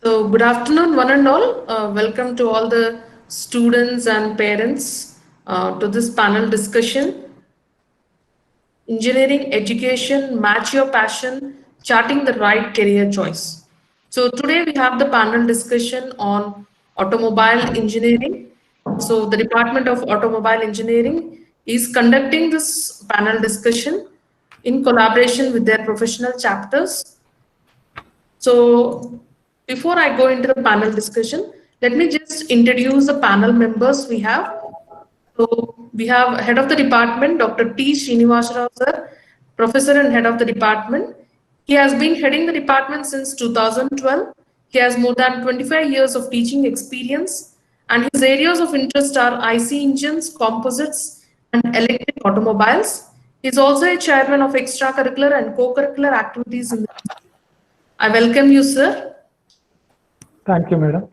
So, good afternoon, one and all. Welcome to all the students and parents to this panel discussion. Engineering education, match your passion, charting the right career choice. So, today we have the panel discussion on automobile engineering. So, the Department of Automobile Engineering is conducting this panel discussion in collaboration with their professional chapters. So before I go into the panel discussion, let me just introduce the panel members we have. So we have head of the department, Dr. T. Srinivasa Rao sir, professor and head of the department. He has been heading the department since 2012. He has more than 25 years of teaching experience, and his areas of interest are IC engines, composites, and electric automobiles. He is also a chairman of extracurricular and co-curricular activities in the institute. I welcome you, sir. Thank you, madam.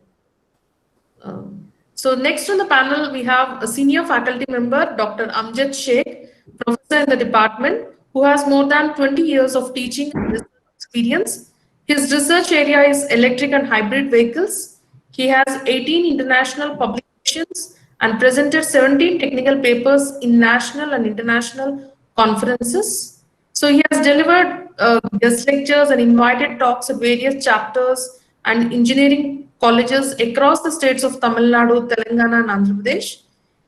So next on the panel, we have a senior faculty member, Dr. Amjad Sheikh, professor in the department, who has more than 20 years of teaching and research experience. His research area is electric and hybrid vehicles. He has 18 international publications and presented 17 technical papers in national and international conferences. So he has delivered guest lectures and invited talks at various chapters and engineering colleges across the states of Tamil Nadu, Telangana, and Andhra Pradesh.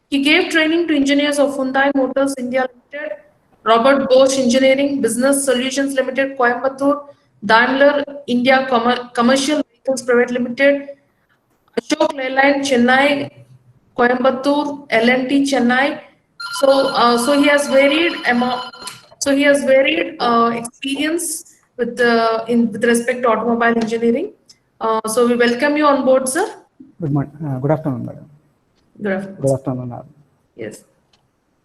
He gave training to engineers of Hyundai Motors India Limited, Robert Bosch Engineering Business Solutions Limited, Coimbatore, Daimler India Commercial Vehicles Private Limited, Ashok Leyland Chennai, Coimbatore, L&T Chennai. So he has varied experience with respect to automobile engineering. So we welcome you on board, sir. Good morning. Good afternoon, madam. Good afternoon. Good afternoon, madam. Yes.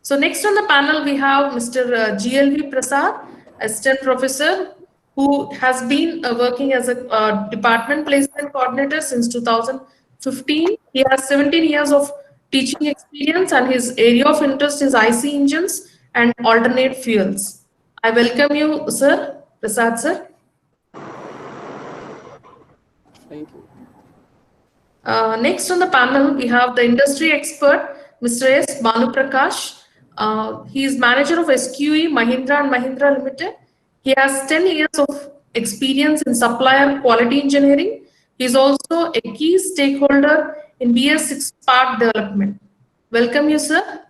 So next on the panel we have Mr. GLV Prasad, assistant professor, who has been working as a department placement coordinator since 2015. He has 17 years of teaching experience, and his area of interest is IC engines and alternate fuels. I welcome you, sir. Prasad, sir. Thank you. Next on the panel, we have the industry expert, Mr. S. Banu Prakash. He is manager of SQE Mahindra and Mahindra Limited. He has 10 years of experience in supplier quality engineering. He is also a key stakeholder in BS6 part development. Welcome you, sir.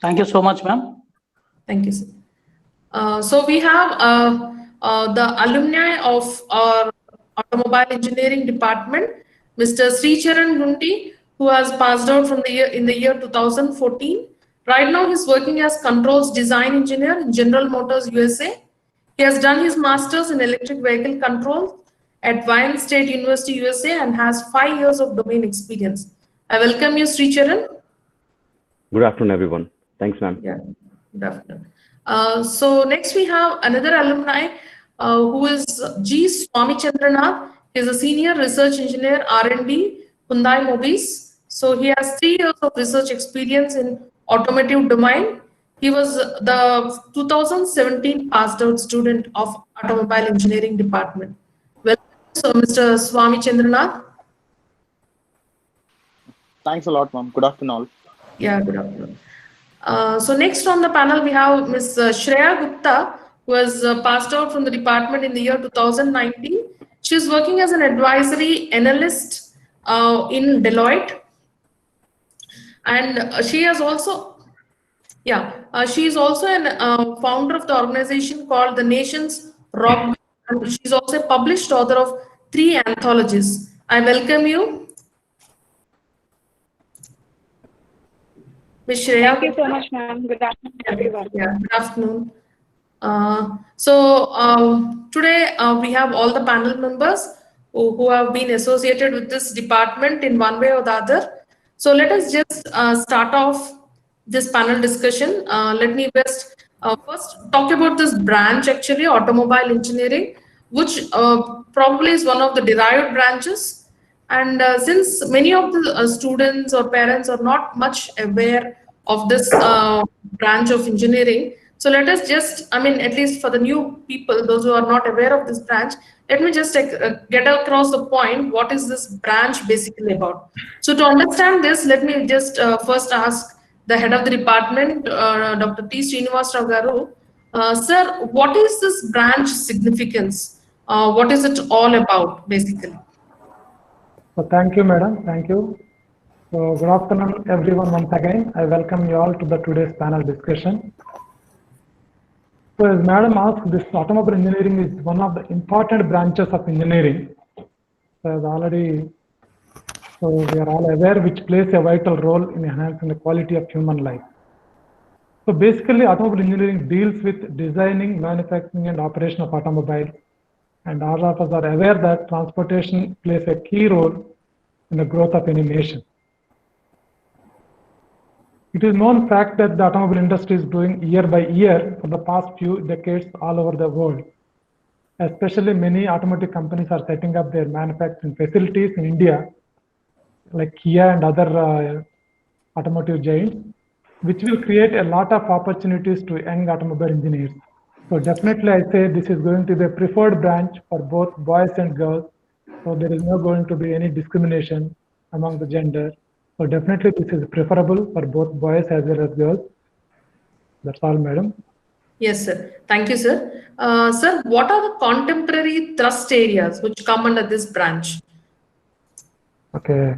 Thank you so much, ma'am. Thank you, sir. So we have the alumni of our automobile engineering department, Mr. Sricharan Gunti, who has passed out from in the year 2014. Right now, he's working as controls design engineer in General Motors USA. He has done his master's in electric vehicle control at Wayne State University USA and has 5 years of domain experience. I welcome you, Sricharan. Good afternoon, everyone. Thanks, ma'am. Yeah, good afternoon. So next we have another alumni who is G. Swami Chandranath. He is a senior research engineer R&D, Hyundai Mobis. So he has 3 years of research experience in automotive domain. He was the 2017 passed out student of automobile engineering department. Welcome, so Mr. Swami Chandranath. Thanks a lot, ma'am. Good afternoon all. Yeah, good afternoon. So next on the panel, we have Ms. Shreya Gupta, who was passed out from the department in the year 2019. She is working as an advisory analyst in Deloitte. And she has also, she is also a founder of the organization called The Nation's Rock. And she's also a published author of 3 anthologies. I welcome you. Ms. Shreya. Thank you so much, ma'am. Good afternoon, everyone. Yeah, good afternoon. Today we have all the panel members who have been associated with this department in one way or the other. So let us just start off this panel discussion. Let me first talk about this branch, actually, automobile engineering, which probably is one of the derived branches. And since many of the students or parents are not much aware of this branch of engineering, So let us just, I mean, at least for the new people, those who are not aware of this branch, let me just get across the point. What is this branch basically about? So to understand this, let me just first ask the head of the department, Dr. T. Srinivas Rao Garu. Sir, what is this branch significance? What is it all about, basically? So thank you, madam. Thank you. So good afternoon, everyone. Once again, I welcome you all to the today's panel discussion. So as madam asked, this automobile engineering is one of the important branches of engineering. So as already, so we are all aware, which plays a vital role in enhancing the quality of human life. So basically, automobile engineering deals with designing, manufacturing, and operation of automobiles. And all of us are aware that transportation plays a key role in the growth of any nation. It is known fact that the automobile industry is growing year by year for the past few decades all over the world. Especially many automotive companies are setting up their manufacturing facilities in India, like Kia and other automotive giants, which will create a lot of opportunities to young automobile engineers. So definitely I say this is going to be a preferred branch for both boys and girls. So there is not going to be any discrimination among the gender. So definitely this is preferable for both boys as well as girls. That's all, madam. Yes, sir. Thank you, sir. Sir, what are the contemporary thrust areas which come under this branch? Okay.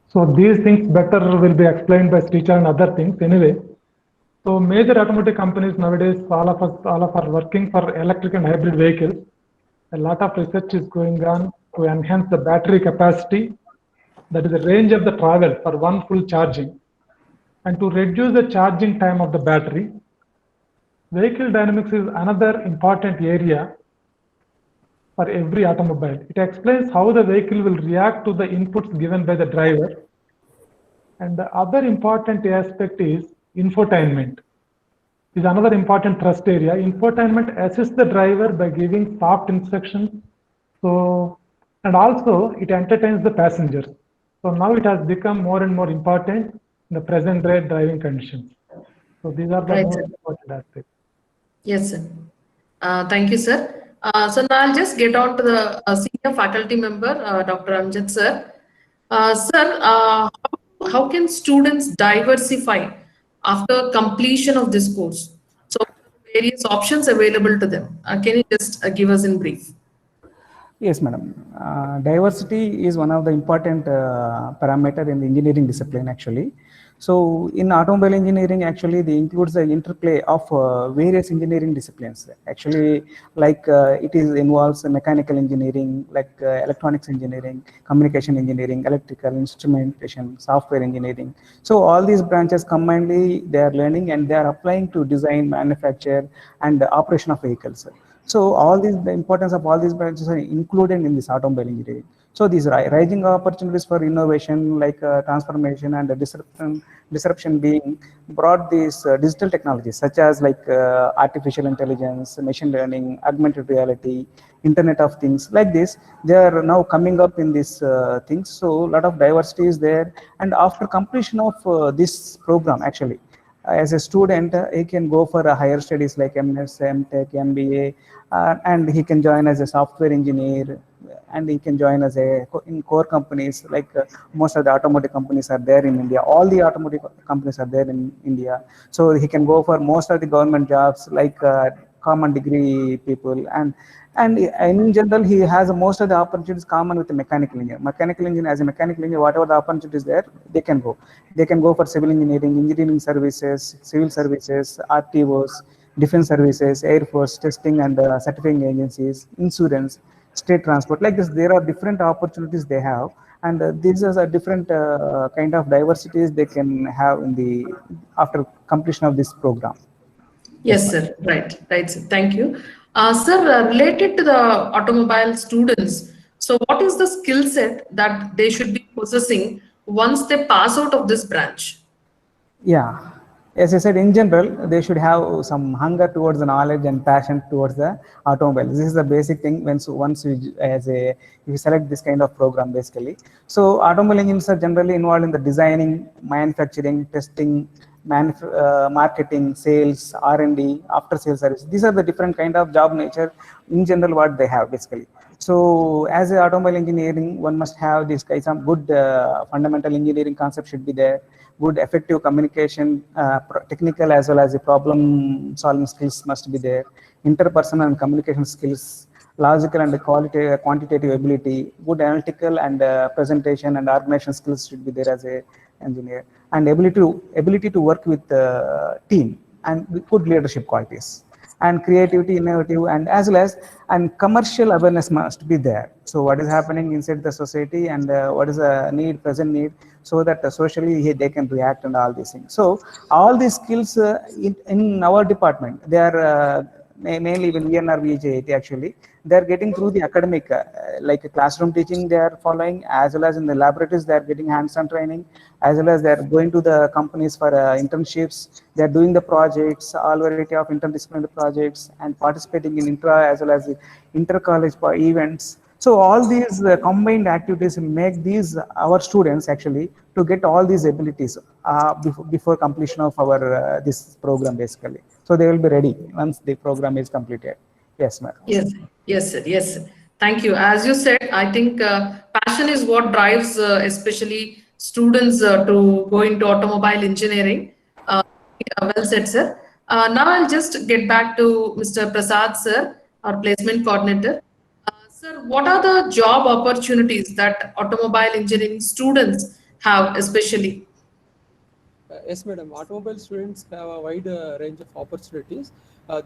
So these things better will be explained by Sricha and other things anyway. So major automotive companies nowadays, all of us are working for electric and hybrid vehicles. A lot of research is going on to enhance the battery capacity, that is the range of the travel for one full charging, and to reduce the charging time of the battery. Vehicle dynamics is another important area for every automobile. It explains how the vehicle will react to the inputs given by the driver. And the other important aspect is infotainment. Is another important thrust area. Infotainment assists the driver by giving soft instructions. So, and also it entertains the passengers. So now it has become more and more important in the present day driving conditions. So these are the Right, most sir. important aspects. Yes, sir. Thank you, sir. So now I'll just get on to the senior faculty member, Dr. Amjad, sir. Sir, how can students diversify after completion of this course? So various options available to them. Can you just give us in brief? Yes, madam. Diversity is one of the important parameter in the engineering discipline, actually. So in automobile engineering, actually, they includes the interplay of various engineering disciplines. Actually, like it involves mechanical engineering, like electronics engineering, communication engineering, electrical, instrumentation, software engineering. So all these branches combinedly, they are learning and they are applying to design, manufacture, and operation of vehicles. So all these, the importance of all these branches are included in this automobile engineering. So these rising opportunities for innovation, like transformation and disruption being brought these digital technologies such as like artificial intelligence, machine learning, augmented reality, Internet of Things, like this. They are now coming up in these things. So a lot of diversity is there. And after completion of this program, actually, as a student, he can go for a higher studies like MS, MTech, MBA, and he can join as a software engineer, and he can join as in core companies, like most of the automotive companies are there in India. All the automotive companies are there in India. So he can go for most of the government jobs, like common degree people, and in general, he has most of the opportunities common with the mechanical engineer. Mechanical engineer, as a mechanical engineer, whatever the opportunities there, they can go. They can go for civil engineering, engineering services, civil services, RTOs, defense services, Air Force, testing and certifying agencies, insurance, state transport. Like this, there are different opportunities they have, and these are a different kind of diversities they can have in the after completion of this program. Yes, sir. Right, right, sir. Thank you. Sir, related to the automobile students, so what is the skill set that they should be possessing once they pass out of this branch? Yeah, as I said, in general, they should have some hunger towards the knowledge and passion towards the automobile. This is the basic thing once you select this kind of program, basically. So automobile engineers are generally involved in the designing, manufacturing, testing, marketing, sales, R&D, after sales service. These are the different kind of job nature in general what they have basically. So as a automobile engineering, one must have this kind of good fundamental engineering concept should be there, good effective communication, technical as well as the problem solving skills must be there, interpersonal and communication skills, logical and quantitative ability, good analytical and presentation and organization skills should be there as a engineer, and ability to work with team and with good leadership qualities, and creativity, innovative, and as well as and commercial awareness must be there. So what is happening inside the society and what is the need, present need, so that socially they can react and all these things. So all these skills in our department, they are mainly when we are VJIT actually, they are getting through the academic, like classroom teaching they are following, as well as in the laboratories they are getting hands-on training, as well as they are going to the companies for internships. They are doing the projects, all variety of interdisciplinary projects, and participating in intra as well as inter-college events. So all these combined activities will make these our students actually to get all these abilities before completion of our this program basically. So they will be ready once the program is completed. Yes, ma'am. Yes, yes, sir. Yes, sir. Thank you. As you said, I think passion is what drives especially students to go into automobile engineering. Well said, sir. Now I'll just get back to Mr. Prasad, sir, our placement coordinator. Sir, what are the job opportunities that automobile engineering students have, especially? Yes, madam. Automobile students have a wide range of opportunities.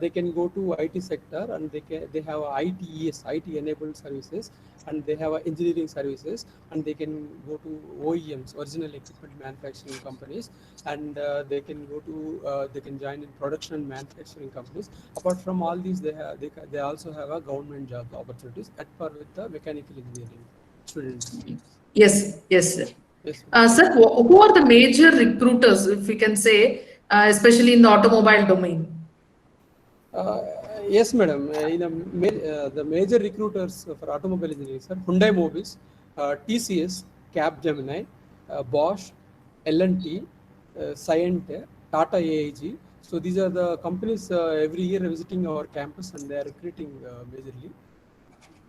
They can go to IT sector, and they have ITES, IT enabled services, and they have engineering services, and they can go to OEMs, original equipment manufacturing companies, and they can go to they can join in production and manufacturing companies. Apart from all these, they also have a government job opportunities at par with the mechanical engineering students. Yes, yes, sir. Yes, sir, who are the major recruiters, if we can say, especially in the automobile domain? Yes, madam. The major recruiters for automobile engineering are Hyundai Mobis, TCS, Capgemini, Bosch, L&T, Cyient, Tata AIG. So these are the companies every year visiting our campus, and they are recruiting majorly.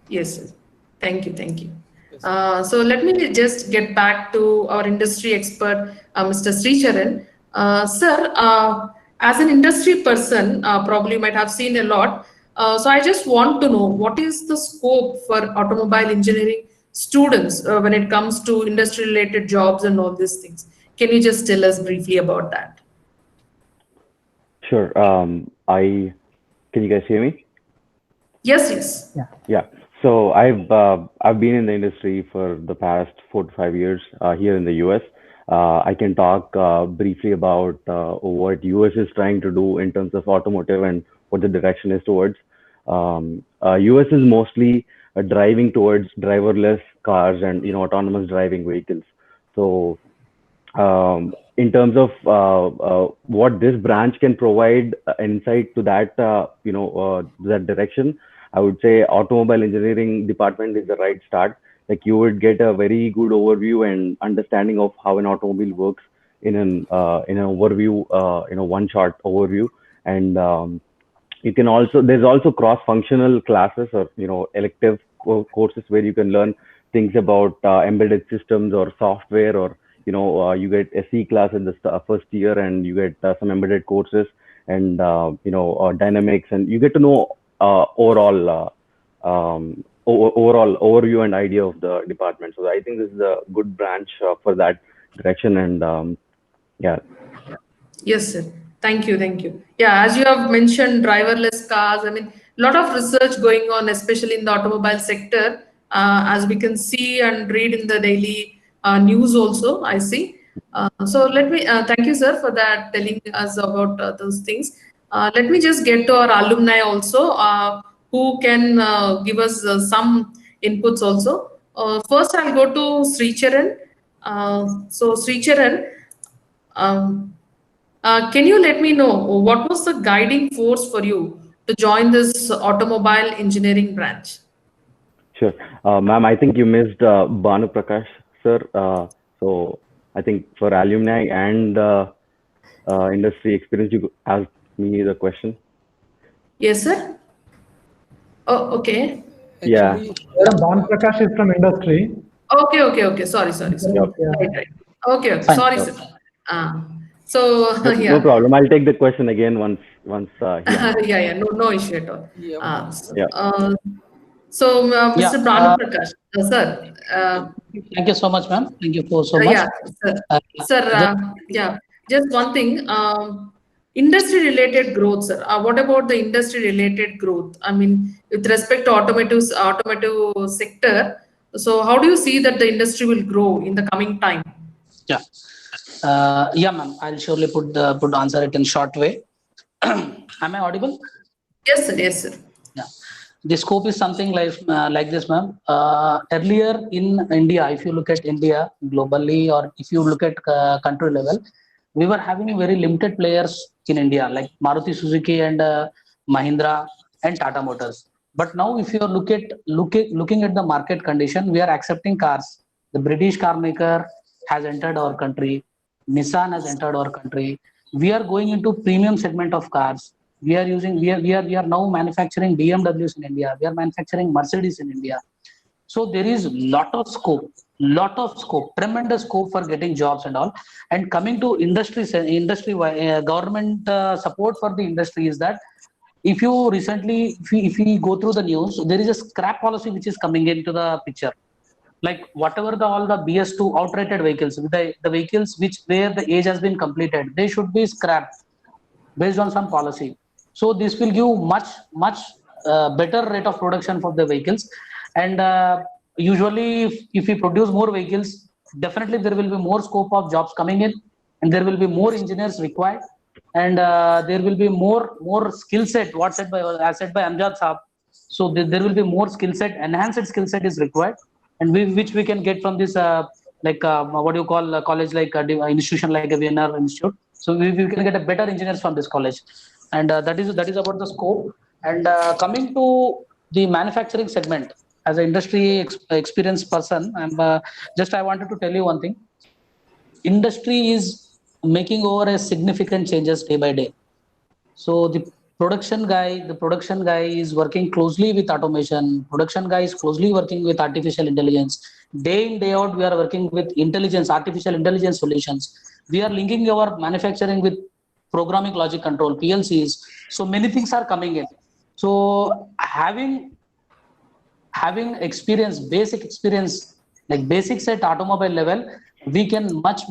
Yes, sir. Thank you, thank you. Yes, so let me just get back to our industry expert, Mr. Sricharan. Sir, as an industry person, probably you might have seen a lot. So I just want to know, what is the scope for automobile engineering students when it comes to industry related jobs and all these things? Can you just tell us briefly about that? Sure. Can you guys hear me? Yes, yes. Yeah. So I've been in the industry for the past 4 to 5 years here in the US. I can talk briefly about what US is trying to do in terms of automotive and what the direction is towards. US is mostly driving towards driverless cars and autonomous driving vehicles. So in terms of what this branch can provide insight to that that direction, I would say automobile engineering department is the right start. Like, you would get a very good overview and understanding of how an automobile works in an overview, one shot overview. And you can also, there's also cross-functional classes or elective courses where you can learn things about embedded systems or software, or you get a C class in the first year, and you get some embedded courses and dynamics, and you get to know overall overview and idea of the department. So I think this is a good branch for that direction. And yeah. Yes, sir. Thank you. Thank you. Yeah, as you have mentioned, driverless cars, I mean, a lot of research going on, especially in the automobile sector, as we can see and read in the daily news also, I see. So let me, thank you, sir, for that, telling us about those things. Let me just get to our alumni also, who can give us some inputs also. First, I'll go to Sricharan. So Sricharan, can you let me know what was the guiding force for you to join this automobile engineering branch? Sure. Ma'am, I think you missed Banu Prakash, sir. So I think for alumni and industry experience. You asked me the question. Yes, sir. Oh, okay. Yeah. Actually, Madam Bhan Prakash is from industry. Okay. Sorry. Yep. Yeah. Right. Okay. Fine. Sorry, Yep. sir. So, No, no yeah. problem. I'll take the question again once he answers. Yeah. No issue at all. yeah, Yeah. Yeah. Mr. Bhanu Prakash, sir, Thank you so much, ma'am. Thank you for so much. yeah, sir. Uh, Sir, just yeah, just one thing. Industry-related growth, sir. What about the industry-related growth? I mean, with respect to automotive sector, so how do you see that the industry will grow in the coming time? yeah. Yeah, ma'am. I'll surely put answer it in short way. Am I audible? Yes, sir. Yes, sir. Yeah. The scope is something like this, ma'am. Earlier in India, if you look at India globally, or if you look at country level, we were having very limited players in India, like Maruti Suzuki and Mahindra and Tata Motors. But now, if you looking at the market condition, we are accepting cars. The British car maker has entered our country. Nissan has entered our country. We are going into premium segment of cars. We are now manufacturing BMWs in India. We are manufacturing Mercedes in India. So there is lot of scope, tremendous scope for getting jobs and all. And coming to industry government support for the industry is that if you recently, if we go through the news, there is a scrap policy which is coming into the picture. Like whatever all the BS2 outrated vehicles, the vehicles where the age has been completed, they should be scrapped based on some policy. So this will give much better rate of production for the vehicles. And usually, if we produce more vehicles, definitely there will be more scope of jobs coming in, and there will be more engineers required, and there will be more skill set. As said by Amjad Saab. So there will be more skill set, enhanced skill set is required, and which we can get from this what do you call college, like institution like a VNR Institute. So we can get a better engineers from this college, and that is about the scope. And coming to the manufacturing segment, as an industry experienced person, I wanted to tell you one thing. Industry is making over a significant changes day by day. So the production guy is working closely with automation. Production guy is closely working with artificial intelligence. Day in, day out, we are working with artificial intelligence solutions. We are linking our manufacturing with programming logic control, PLCs. So many things are coming in. So having basic experience, like basics at automobile level, we can much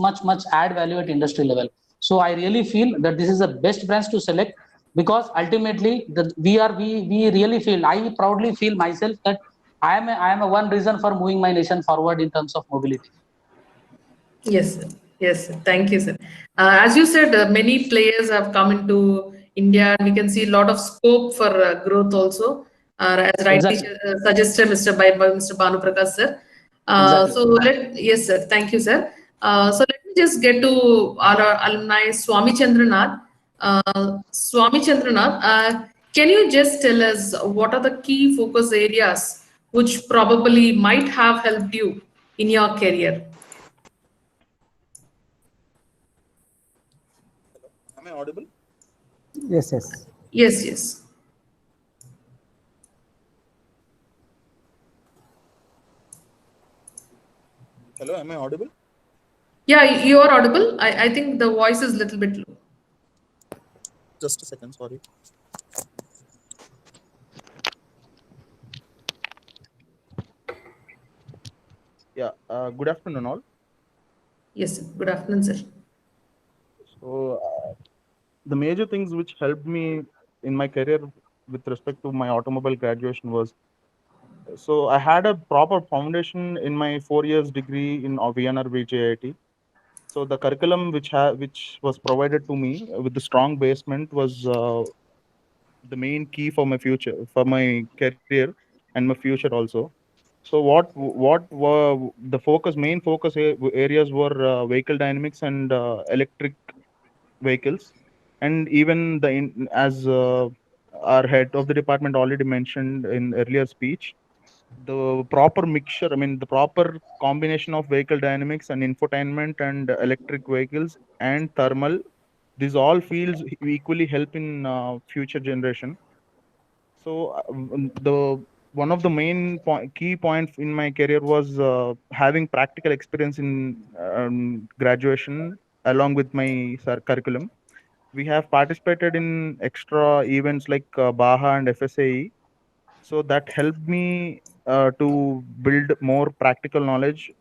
add value at industry level. So I really feel that this is the best branch to select, because ultimately we really feel, I proudly feel myself that I am a one reason for moving my nation forward in terms of mobility. Yes, sir. Yes, sir. Thank you, sir. As you said, many players have come into India, and we can see a lot of scope for growth also, as rightly Exactly. suggested by Mr. Bhanu Prakash, sir. Exactly. Yes, sir. Thank you, sir. So let me just get to our alumni, Swami Chandranath. Swami Chandranath, can you just tell us what are the key focus areas which probably might have helped you in your career? Am I audible? Yes. Yes. Hello, am I audible? Yeah, you are audible. I think the voice is a little bit low. Just a second, sorry. Yeah, good afternoon all. Yes, sir. Good afternoon, sir. So, the major things which helped me in my career with respect to my automobile graduation was, so I had a proper foundation in my 4 years degree in VNR VJIT. So the curriculum which was provided to me with the strong basement was the main key for my future, for my career and my future also. So what were the main focus areas were vehicle dynamics and electric vehicles, and even as our head of the department already mentioned in earlier speech, the proper mixture, I mean the proper combination of vehicle dynamics and infotainment and electric vehicles and thermal these all fields equally help in future generation. So the one of the main key points in my career was having practical experience in graduation along with my curriculum. We have participated in extra events like Baha and FSAE. So that helped me to build more practical knowledge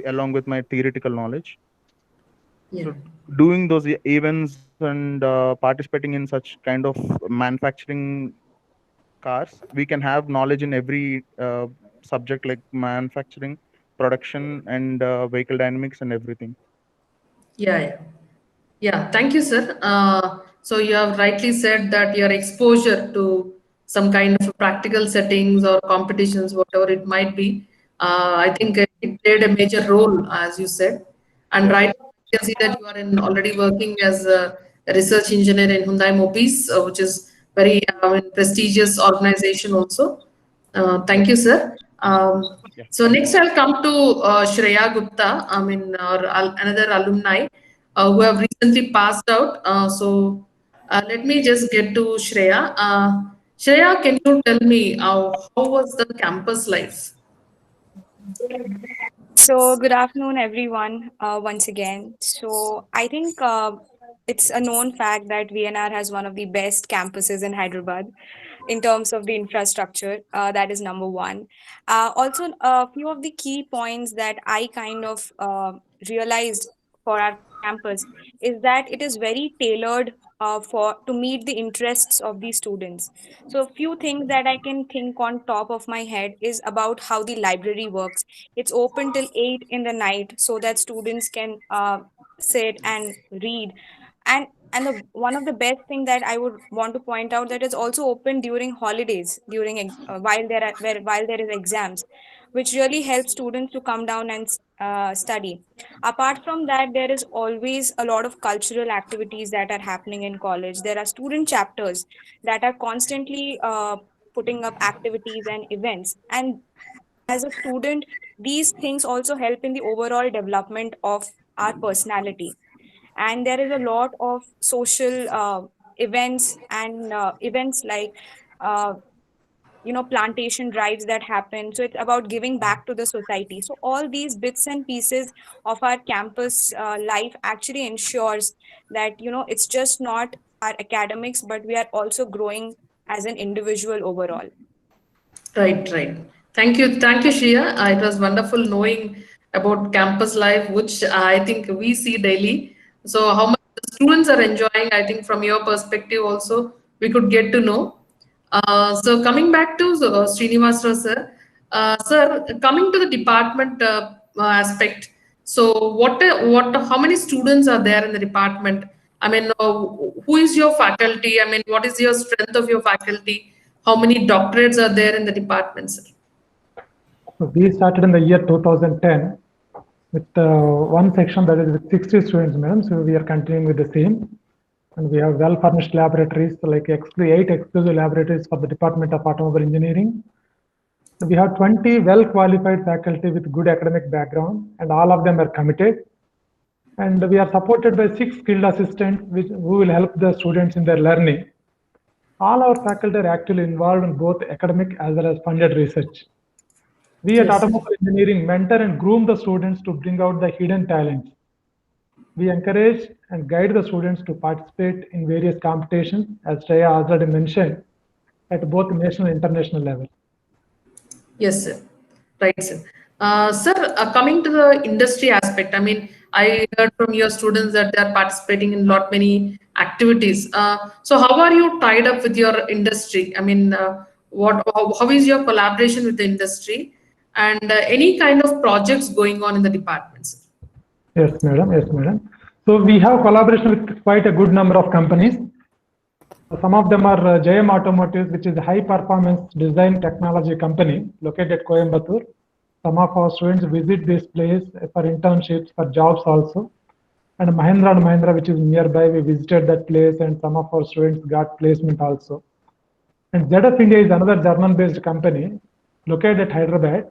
along with my theoretical knowledge. Yeah. So doing those events and participating in such kind of manufacturing cars, we can have knowledge in every subject like manufacturing, production, and vehicle dynamics and everything. Yeah, yeah. Yeah, thank you, sir. So you have rightly said that your exposure to some kind of practical settings or competitions, whatever it might be, I think it played a major role, as you said. And Yes. right now, you can see that you are already working as a research engineer in Hyundai Mobis, which is very prestigious organization also. Thank you, sir. Yeah, So thank next you. I'll come to Shreya Gupta, another alumni who have recently passed out. Let me just get to Shreya. Shreya, can you tell me how was the campus life? So, good afternoon, everyone, once again. So, I think it's a known fact that VNR has one of the best campuses in Hyderabad in terms of the infrastructure. That is number one. Also, a few of the key points that I kind of realized for our campus is that it is very tailored for to meet the interests of the students. So, a few things that I can think on top of my head is about how the library works. It's open till 8 in the night so that students can sit and read. And one of the best thing that I would want to point out that is also open during holidays, while there is exams, which really helps students to come down and study. Apart from that, there is always a lot of cultural activities that are happening in college. There are student chapters that are constantly putting up activities and events, and as a student, these things also help in the overall development of our personality. And there is a lot of social events and events like uh, plantation drives that happen. So it's about giving back to the society. So all these bits and pieces of our campus life actually ensures that it's just not our academics, but we are also growing as an individual overall. Right, right. Thank you, Shreya. It was wonderful knowing about campus life, which I think we see daily. So how much the students are enjoying, I think from your perspective also, we could get to know. So coming back to Srinivasrao sir, sir, coming to the department aspect. So how many students are there in the department? I mean, who is your faculty? I mean, what is your strength of your faculty? How many doctorates are there in the department, sir? So we started in the year 2010 with one section that is with 60 students, madam. So we are continuing with the same. And we have well-furnished laboratories, like 8 exclusive laboratories for the Department of Automobile Engineering. We have 20 well-qualified faculty with good academic background, and all of them are committed. And we are supported by 6 skilled assistants who will help the students in their learning. All our faculty are actually involved in both academic as well as funded research. We at Automobile Engineering mentor and groom the students to bring out the hidden talents. We encourage and guide the students to participate in various competitions, as Shreya already mentioned, at both national and international level. Yes, sir. Right, sir. Sir, coming to the industry aspect, I mean, I heard from your students that they are participating in many activities. So how are you tied up with your industry? I mean, how is your collaboration with the industry, and any kind of projects going on in the department, sir? Yes, madam. Yes, madam. So we have collaboration with quite a good number of companies. Some of them are JM Automotive, which is a high performance design technology company located at Coimbatore. Some of our students visit this place for internships, for jobs also. And Mahindra, which is nearby, we visited that place, and some of our students got placement also. And ZF India is another German-based company located at Hyderabad.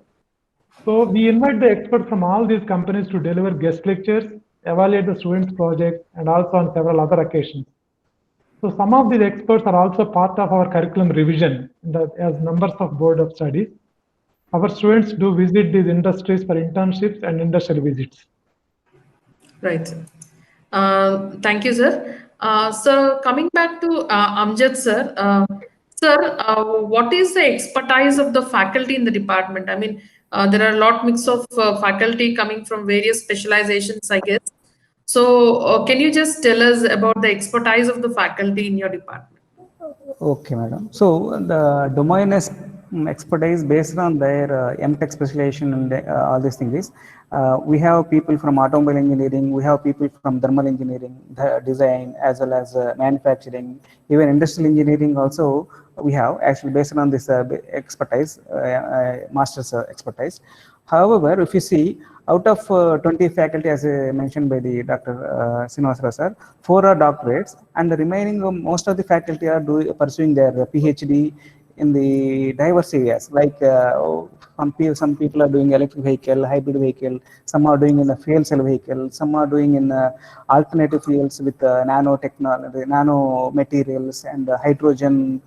So we invite the experts from all these companies to deliver guest lectures evaluate the students' projects, and also on several other occasions. So some of these experts are also part of our curriculum revision as members of Board of Studies. Our students do visit these industries for internships and industrial visits. Right. Thank you, sir. So coming back to Amjad, sir. Sir, what is the expertise of the faculty in the department? I mean, there are a lot mix of faculty coming from various specializations, I guess. So can you just tell us about the expertise of the faculty in your department? Okay, madam. So the domain is expertise based on their MTech specialization and all these things is we have people from automobile engineering, we have people from thermal engineering, the design, as well as manufacturing, even industrial engineering also we have actually based on this expertise, master's expertise. However, if you see, out of 20 faculty, as mentioned by the Dr. Srinivasarao sir, 4 are doctorates, and the remaining most of the faculty are pursuing their PhD in the diverse areas. Like some people are doing electric vehicle, hybrid vehicle, some are doing in a fuel cell vehicle, some are doing in alternative fuels with nanotechnology, nano materials, and hydrogen.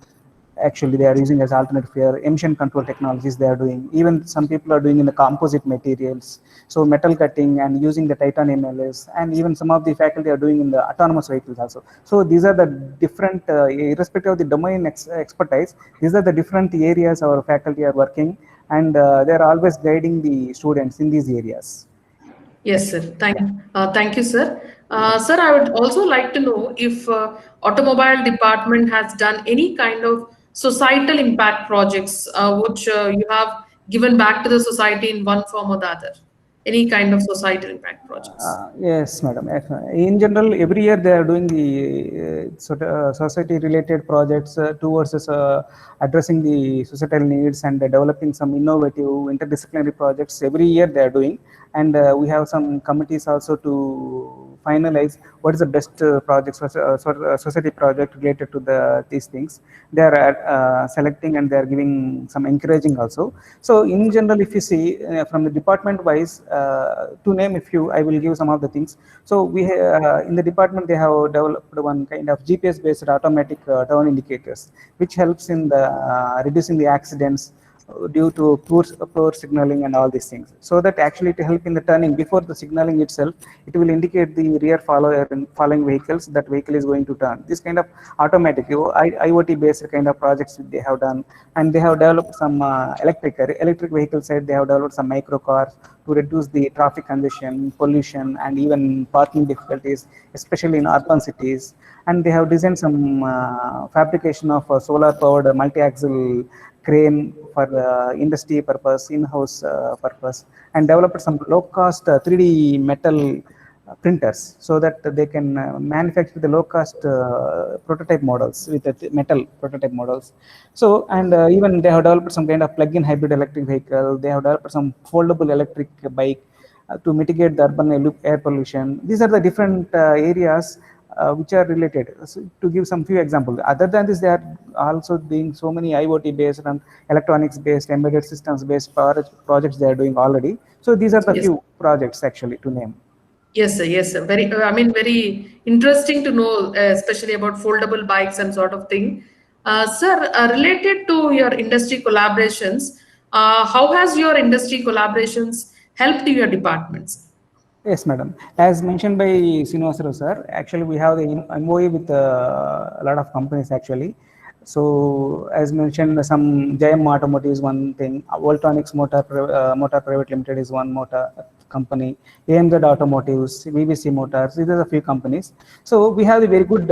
Actually, they are using as alternative fuel, emission control technologies they are doing. Even some people are doing in the composite materials, so metal cutting and using the titanium alloys, and even some of the faculty are doing in the autonomous vehicles also. So these are the different, irrespective of the domain expertise, these are the different areas our faculty are working, and they are always guiding the students in these areas. Yes, sir. Thank you, sir. Sir, I would also like to know if automobile department has done any kind of societal impact projects which you have given back to the society in one form or the other. Any kind of societal impact projects. Yes, madam. In general, every year they are doing the society-related projects towards addressing the societal needs and developing some innovative interdisciplinary projects. Every year they are doing, and we have some committees also to finalize what is the best society project related to these things. They are selecting and they are giving some encouraging also. So in general, if you see from the department wise, to name a few, I will give some of the things. So we in the department they have developed one kind of GPS based automatic turn indicators, which helps in the reducing the accidents due to poor signaling and all these things, so that actually to help in the turning before the signaling itself, it will indicate the rear following vehicles that vehicle is going to turn. This kind of automatic IoT based kind of projects they have done, and they have developed some electric vehicle side. They have developed some micro cars to reduce the traffic congestion, pollution, and even parking difficulties, especially in urban cities. And they have designed some fabrication of solar powered multi-axle crane for industry purpose, in-house purpose, and developed some low-cost 3D metal printers, so that they can manufacture the low-cost prototype models with the metal prototype models. So, and even they have developed some kind of plug-in hybrid electric vehicle. They have developed some foldable electric bike to mitigate the urban air pollution. These are the different areas which are related. So to give some few examples, other than this, they are also doing so many IoT based and electronics based, embedded systems based projects they are doing already. So these are the few projects actually to name. Yes, sir. Yes, sir. Very, I mean, very interesting to know, especially about foldable bikes and sort of thing. Sir, related to your industry collaborations, how has your industry collaborations helped your departments? Yes, madam. As mentioned by Srinivasarao sir, actually we have the MOE with a lot of companies actually. So as mentioned, some JM Automotive is one thing, Voltronics Motor Private Limited is one motor company, AMZ Automotives, VVC Motors, these are a few companies. So we have a very good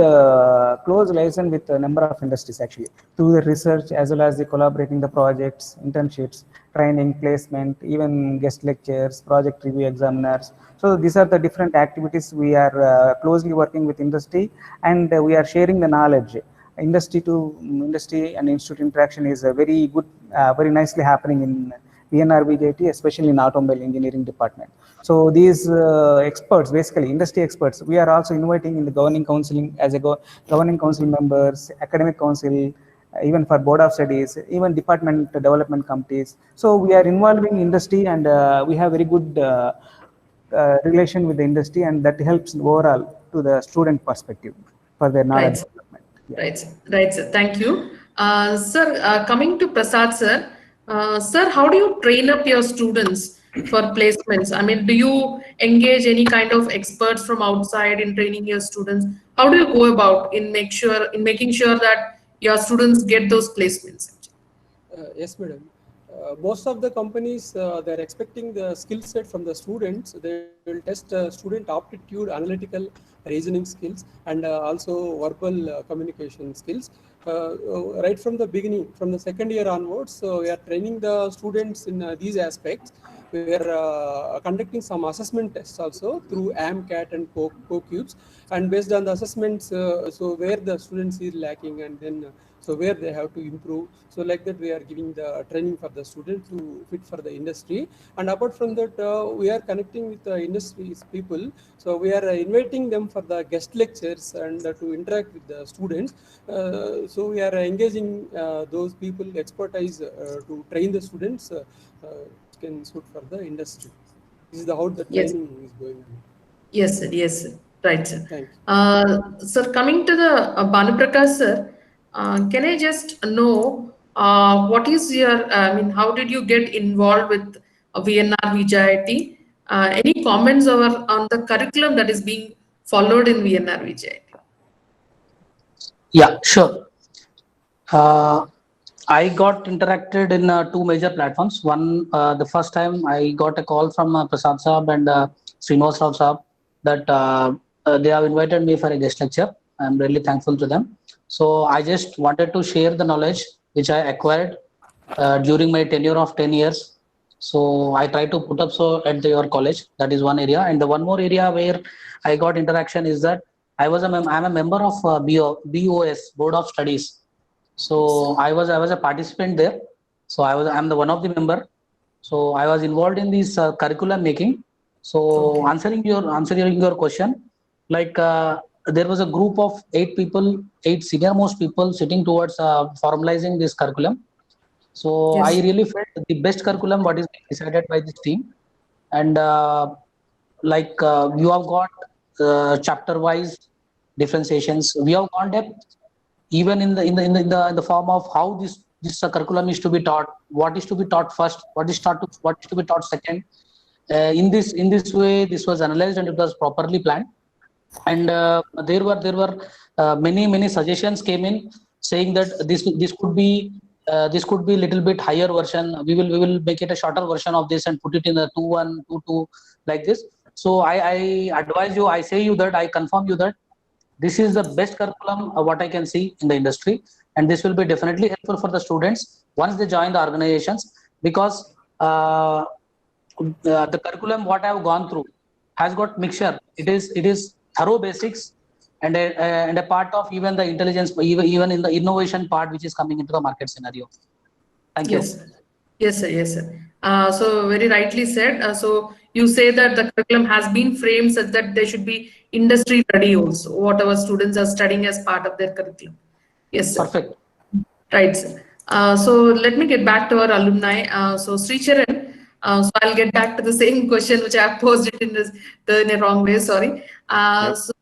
close liaison with a number of industries actually, through the research as well as the collaborating the projects, internships, training, placement, even guest lectures, project review examiners. So these are the different activities we are closely working with industry, and we are sharing the knowledge. Industry to industry and institute interaction is a very good, very nicely happening in VNR VJT, especially in automobile engineering department. So these experts, basically industry experts, we are also inviting in the governing council as a governing council members, academic council, even for board of studies, even department development committees. So we are involving industry, and we have very good relation with the industry, and that helps overall to the student perspective for their knowledge Right. development. Yeah. Right, sir. Right, sir. Thank you. Sir, coming to Prasad, sir. Sir, how do you train up your students for placements? I mean, do you engage any kind of experts from outside in training your students? How do you go about in making sure that your students get those placements? Yes, madam. Most of the companies, they're expecting the skill set from the students. They will test student aptitude, analytical reasoning skills, and also verbal communication skills. Right from the beginning, from the second year onwards, so we are training the students in these aspects. We are conducting some assessment tests also through AMCAT and CoCubes, and based on the assessments, so where the students is lacking, and then so where they have to improve. So like that, we are giving the training for the students to fit for the industry. And apart from that, we are connecting with the industry's people. So we are inviting them for the guest lectures and to interact with the students. So we are engaging those people expertise to train the students can suit for the industry. This is how the Yes. training is going on. Yes, sir. Yes, sir. Right, sir. Thank you. Sir, coming to the Bhanuprakash, sir, can I just know what is your, I mean, how did you get involved with VNR VJIT? Any comments on the curriculum that is being followed in VNR VJIT? Yeah, sure. I got interacted in two major platforms. One, the first time I got a call from Prasad Saab and Srinivas Rao Saab that they have invited me for a guest lecture. I'm really thankful to them. So I just wanted to share the knowledge which I acquired during my tenure of 10 years. So I try to put up so at your college. That is one area. And the one more area where I got interaction is that I'm a member of BOS, Board of Studies. So I was a participant there. So I'm the one of the member. So I was involved in this curriculum making. So answering your question, like there was a group of 8 people, 8 senior most people sitting towards formalizing this curriculum. So Yes. I really felt the best curriculum what is decided by this team, and you have got chapter wise differentiations. We have gone depth even in the form of how this curriculum is to be taught, what is to be taught first, what is to be taught second. In this way, this was analyzed and it was properly planned. And there were many suggestions came in saying that this could be little bit higher version. We will make it a shorter version of this and put it in a 2:1, 2:2 like this. So I advise you, I say you that I confirm you that this is the best curriculum what I can see in the industry, and this will be definitely helpful for the students once they join the organizations, because the curriculum what I have gone through has got mixture. It is thorough basics and a part of even the intelligence, even in the innovation part which is coming into the market scenario. Thank you. Yes. Yes, sir. Yes, sir. So very rightly said. So you say that the curriculum has been framed such that they should be industry ready also, whatever students are studying as part of their curriculum. Yes, sir. Perfect. Right, sir. So let me get back to our alumni. So Sri Charan, so I'll get back to the same question which I have posed it in a wrong way. Sorry. So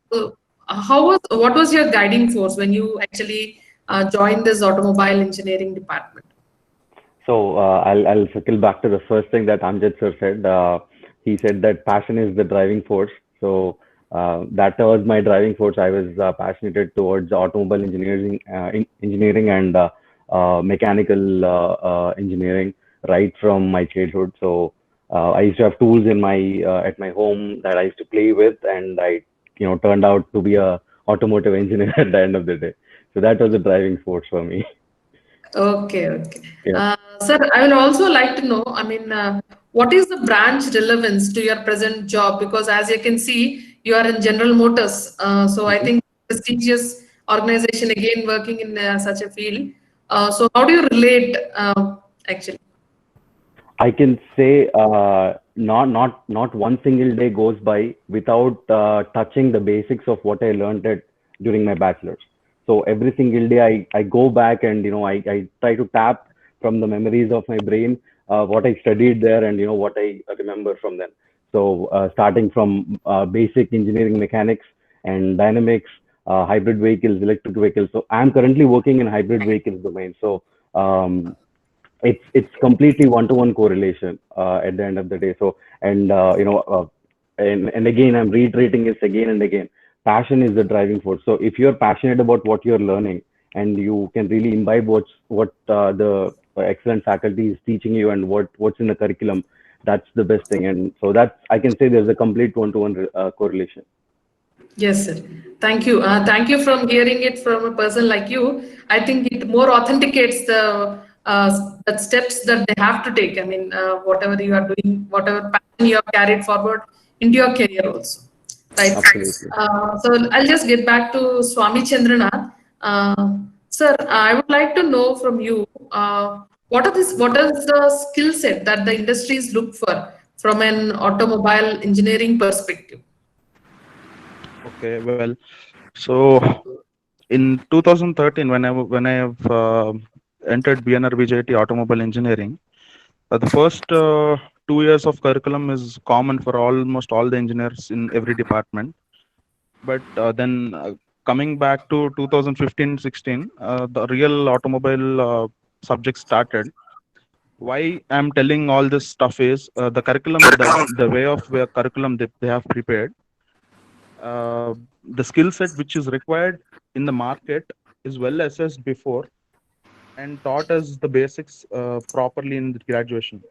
what was your guiding force when you actually joined this automobile engineering department? So I'll circle back to the first thing that Amjad sir said. He said that passion is the driving force. So that was my driving force. I was passionate towards automobile engineering and mechanical engineering right from my childhood. So I used to have tools in my at my home that I used to play with, and I turned out to be a automotive engineer at the end of the day. So that was the driving force for me. Okay, okay. Yeah. Sir, I will also like to know, I mean, what is the branch relevance to your present job? Because as you can see, you are in General Motors. So I think prestigious organization again working in such a field. So how do you relate actually? I can say not one single day goes by without touching the basics of what I learned during my bachelor's. So every single day I go back and I try to tap from the memories of my brain what I studied there and what I remember from them. So starting from basic engineering mechanics and dynamics, hybrid vehicles, electric vehicles. So I'm currently working in hybrid vehicles domain. So it's completely one-to-one correlation at the end of the day. So and again, I'm reiterating this again and again. Passion is the driving force. So if you're passionate about what you're learning and you can really imbibe what the excellent faculty is teaching you and what's in the curriculum, that's the best thing. And so that's, I can say there's a complete one-to-one correlation. Yes, sir. Thank you. Thank you from hearing it from a person like you. I think it more authenticates the steps that they have to take. I mean, whatever you are doing, whatever passion you have carried forward into your career also. Right. Absolutely. So I'll just get back to Swami Chandranath. Sir, I would like to know from you, what is the skill set that the industries look for from an automobile engineering perspective? Okay, well, so in 2013, when I have entered BNR VJIT Automobile Engineering, the first 2 years of curriculum is common for almost all the engineers in every department. But then coming back to 2015-16, the real automobile subject started. Why I'm telling all this stuff is the curriculum, the way of curriculum they have prepared. The skill set which is required in the market is well assessed before and taught us the basics properly in the graduation.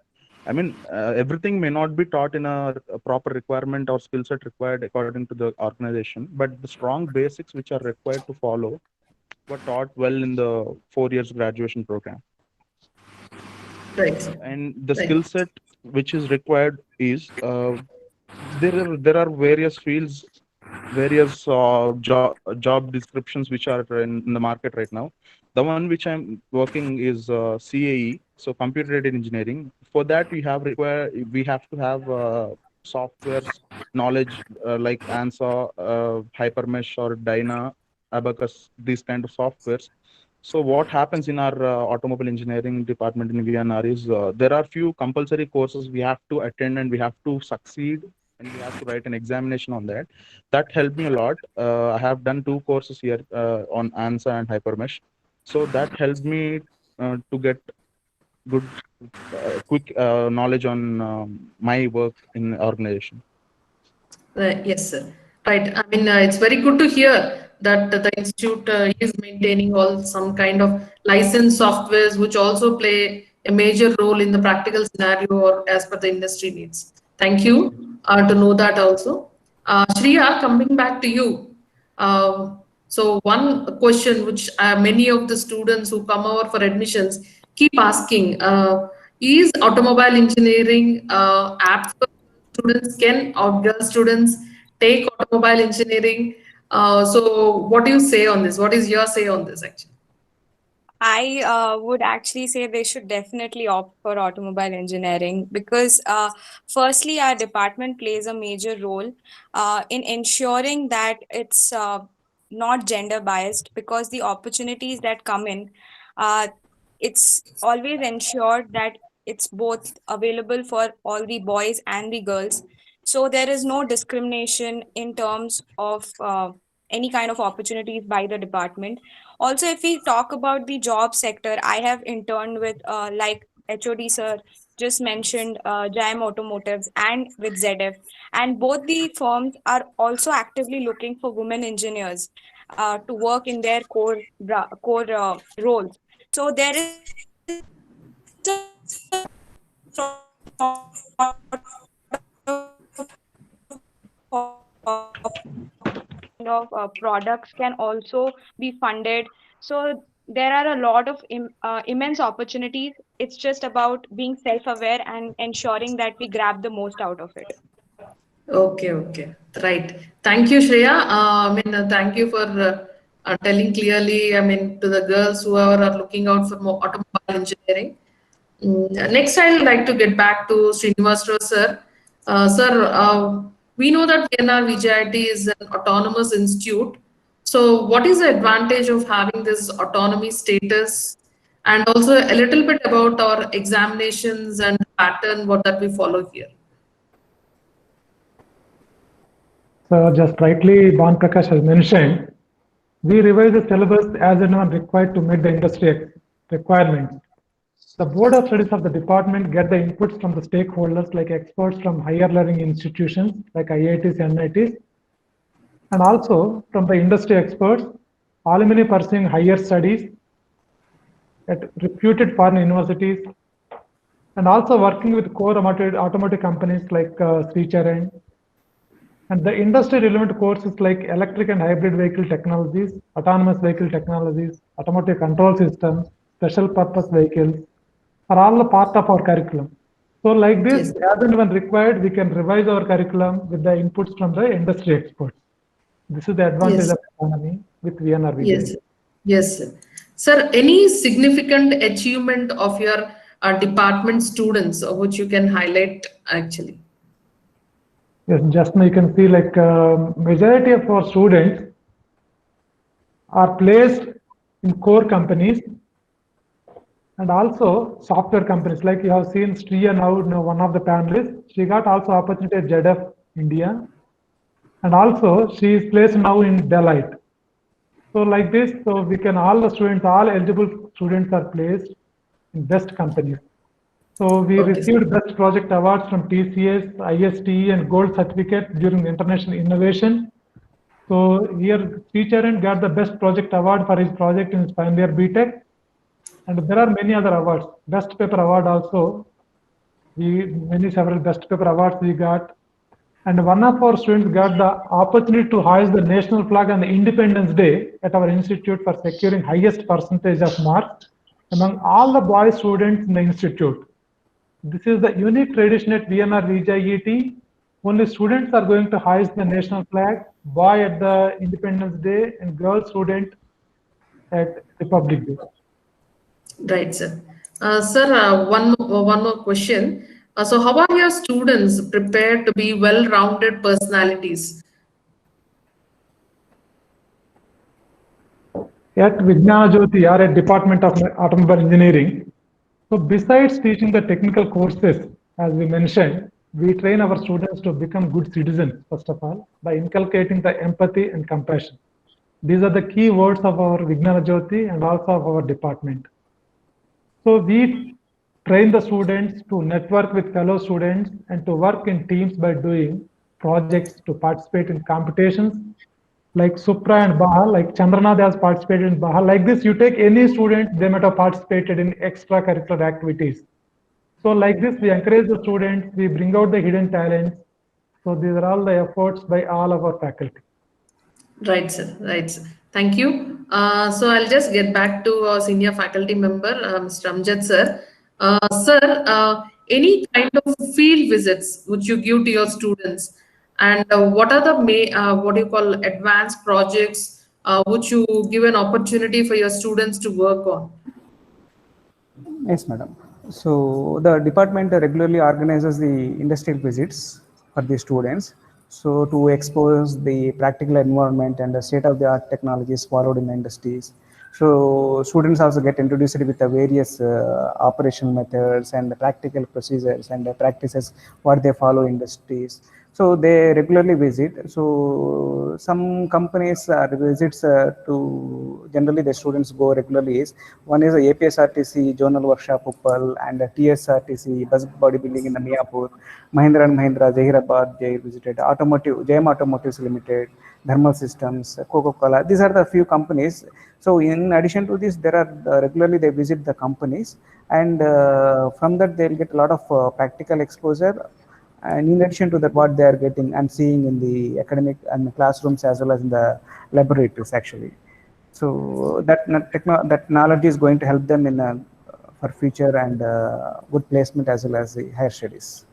I mean, everything may not be taught in a proper requirement or skill set required according to the organization, but the strong basics which are required to follow were taught well in the 4 years graduation program. Right. And the skill set which is required is there are various fields, various job descriptions which are in the market right now. The one which I'm working is CAE, so computer aided engineering. For that we have to have software knowledge like ANSA, Hypermesh or Dyna, Abacus, these kind of softwares. So what happens in our automobile engineering department in VNR is there are few compulsory courses we have to attend and we have to succeed and we have to write an examination on that. That helped me a lot. I have done 2 courses here on ANSA and Hypermesh. So that helped me to get good, quick knowledge on my work in the organization. Yes, sir. Right. I mean, it's very good to hear that the institute is maintaining some kind of licensed softwares which also play a major role in the practical scenario or as per the industry needs. Thank you to know that also. Shreya, coming back to you. So one question which many of the students who come over for admissions keep asking, is automobile engineering apt for students? Can girl students take automobile engineering? So what do you say on this? What is your say on this actually? I would actually say they should definitely opt for automobile engineering because, firstly, our department plays a major role in ensuring that it's not gender biased, because the opportunities that come in, it's always ensured that it's both available for all the boys and the girls. So there is no discrimination in terms of any kind of opportunities by the department. Also, if we talk about the job sector, I have interned with like HOD sir just mentioned, Jam Automotives and with ZF, and both the firms are also actively looking for women engineers to work in their core roles. So there is of products can also be funded. So there are a lot of immense opportunities. It's just about being self-aware and ensuring that we grab the most out of it. Okay, right. Thank you, Shreya. Thank you for telling clearly, I mean, to the girls whoever are looking out for more automobile engineering. Next, I'd like to get back to Srinivasrao, sir. Sir, we know that VNR VJIT is an autonomous institute. So what is the advantage of having this autonomy status? And also a little bit about our examinations and pattern, what that we follow here. So just rightly, Ban Prakash has mentioned, we revise the syllabus as and when required to meet the industry requirements. The Board of Studies of the department get the inputs from the stakeholders like experts from higher learning institutions like IITs and NITs, and also from the industry experts, alumni pursuing higher studies at reputed foreign universities, and also working with core automotive companies like Sricharan. And the industry relevant courses like electric and hybrid vehicle technologies, autonomous vehicle technologies, automotive control systems, special purpose vehicles are all a part of our curriculum. So like this, as and when required, we can revise our curriculum with the inputs from the industry experts. This is the advantage of economy with VNR VJI. Yes, yes, sir. Sir, any significant achievement of your department students which you can highlight actually? Yes, just now you can see like majority of our students are placed in core companies and also software companies. Like you have seen Striya now, one of the panelists, she got also opportunity at ZF India, and also she is placed now in Deloitte. So like this, so we can all the students, all eligible students are placed in best companies. So we received best project awards from TCS, ISTE, and gold certificate during the international innovation. So here, Sricharan got the best project award for his project in his final year BTech. And there are many other awards. Best paper award also. Several best paper awards we got. And one of our students got the opportunity to hoist the national flag on the Independence Day at our institute for securing highest percentage of marks among all the boy students in the institute. This is the unique tradition at VNR VJIT. Only students are going to hoist the national flag, boy at the Independence Day and girl student at Republic Day. Right, sir. Sir, one more question. So how are your students prepared to be well-rounded personalities? At Vijnana Jyoti, or at Department of Automobile Engineering, so besides teaching the technical courses, as we mentioned, we train our students to become good citizens, first of all, by inculcating the empathy and compassion. These are the key words of our Vijnana Jyoti and also of our department. So we train the students to network with fellow students and to work in teams by doing projects, to participate in competitions like Supra and Baha, like Chandranath has participated in Baha. Like this, you take any student, they might have participated in extracurricular activities. So like this, we encourage the students, we bring out the hidden talents. So these are all the efforts by all of our faculty. Right, sir. Right, sir. Thank you. So I'll just get back to our senior faculty member, Mr. Amjad, sir. Sir, any kind of field visits which you give to your students, and what are the what do you call advanced projects which you give an opportunity for your students to work on? Yes, madam. So the department regularly organizes the industrial visits for the students. So to expose the practical environment and the state-of-the-art technologies followed in the industries. So students also get introduced with the various operational methods and the practical procedures and the practices what they follow industries. So they regularly visit. So some companies visits to generally the students go regularly is one is the APSRTC Journal Workshop Uppal and the TSRTC Bus Bodybuilding in the Miapur, Mahindra and Mahindra Zahirabad they visited, Automotive JM Automotives Limited, Thermal Systems, Coca-Cola. These are the few companies. So in addition to this, there are regularly they visit the companies, and from that they'll get a lot of practical exposure. And in addition to that, what they are getting and seeing in the academic and the classrooms as well as in the laboratories actually. So that knowledge is going to help them in for future and good placement as well as the higher studies.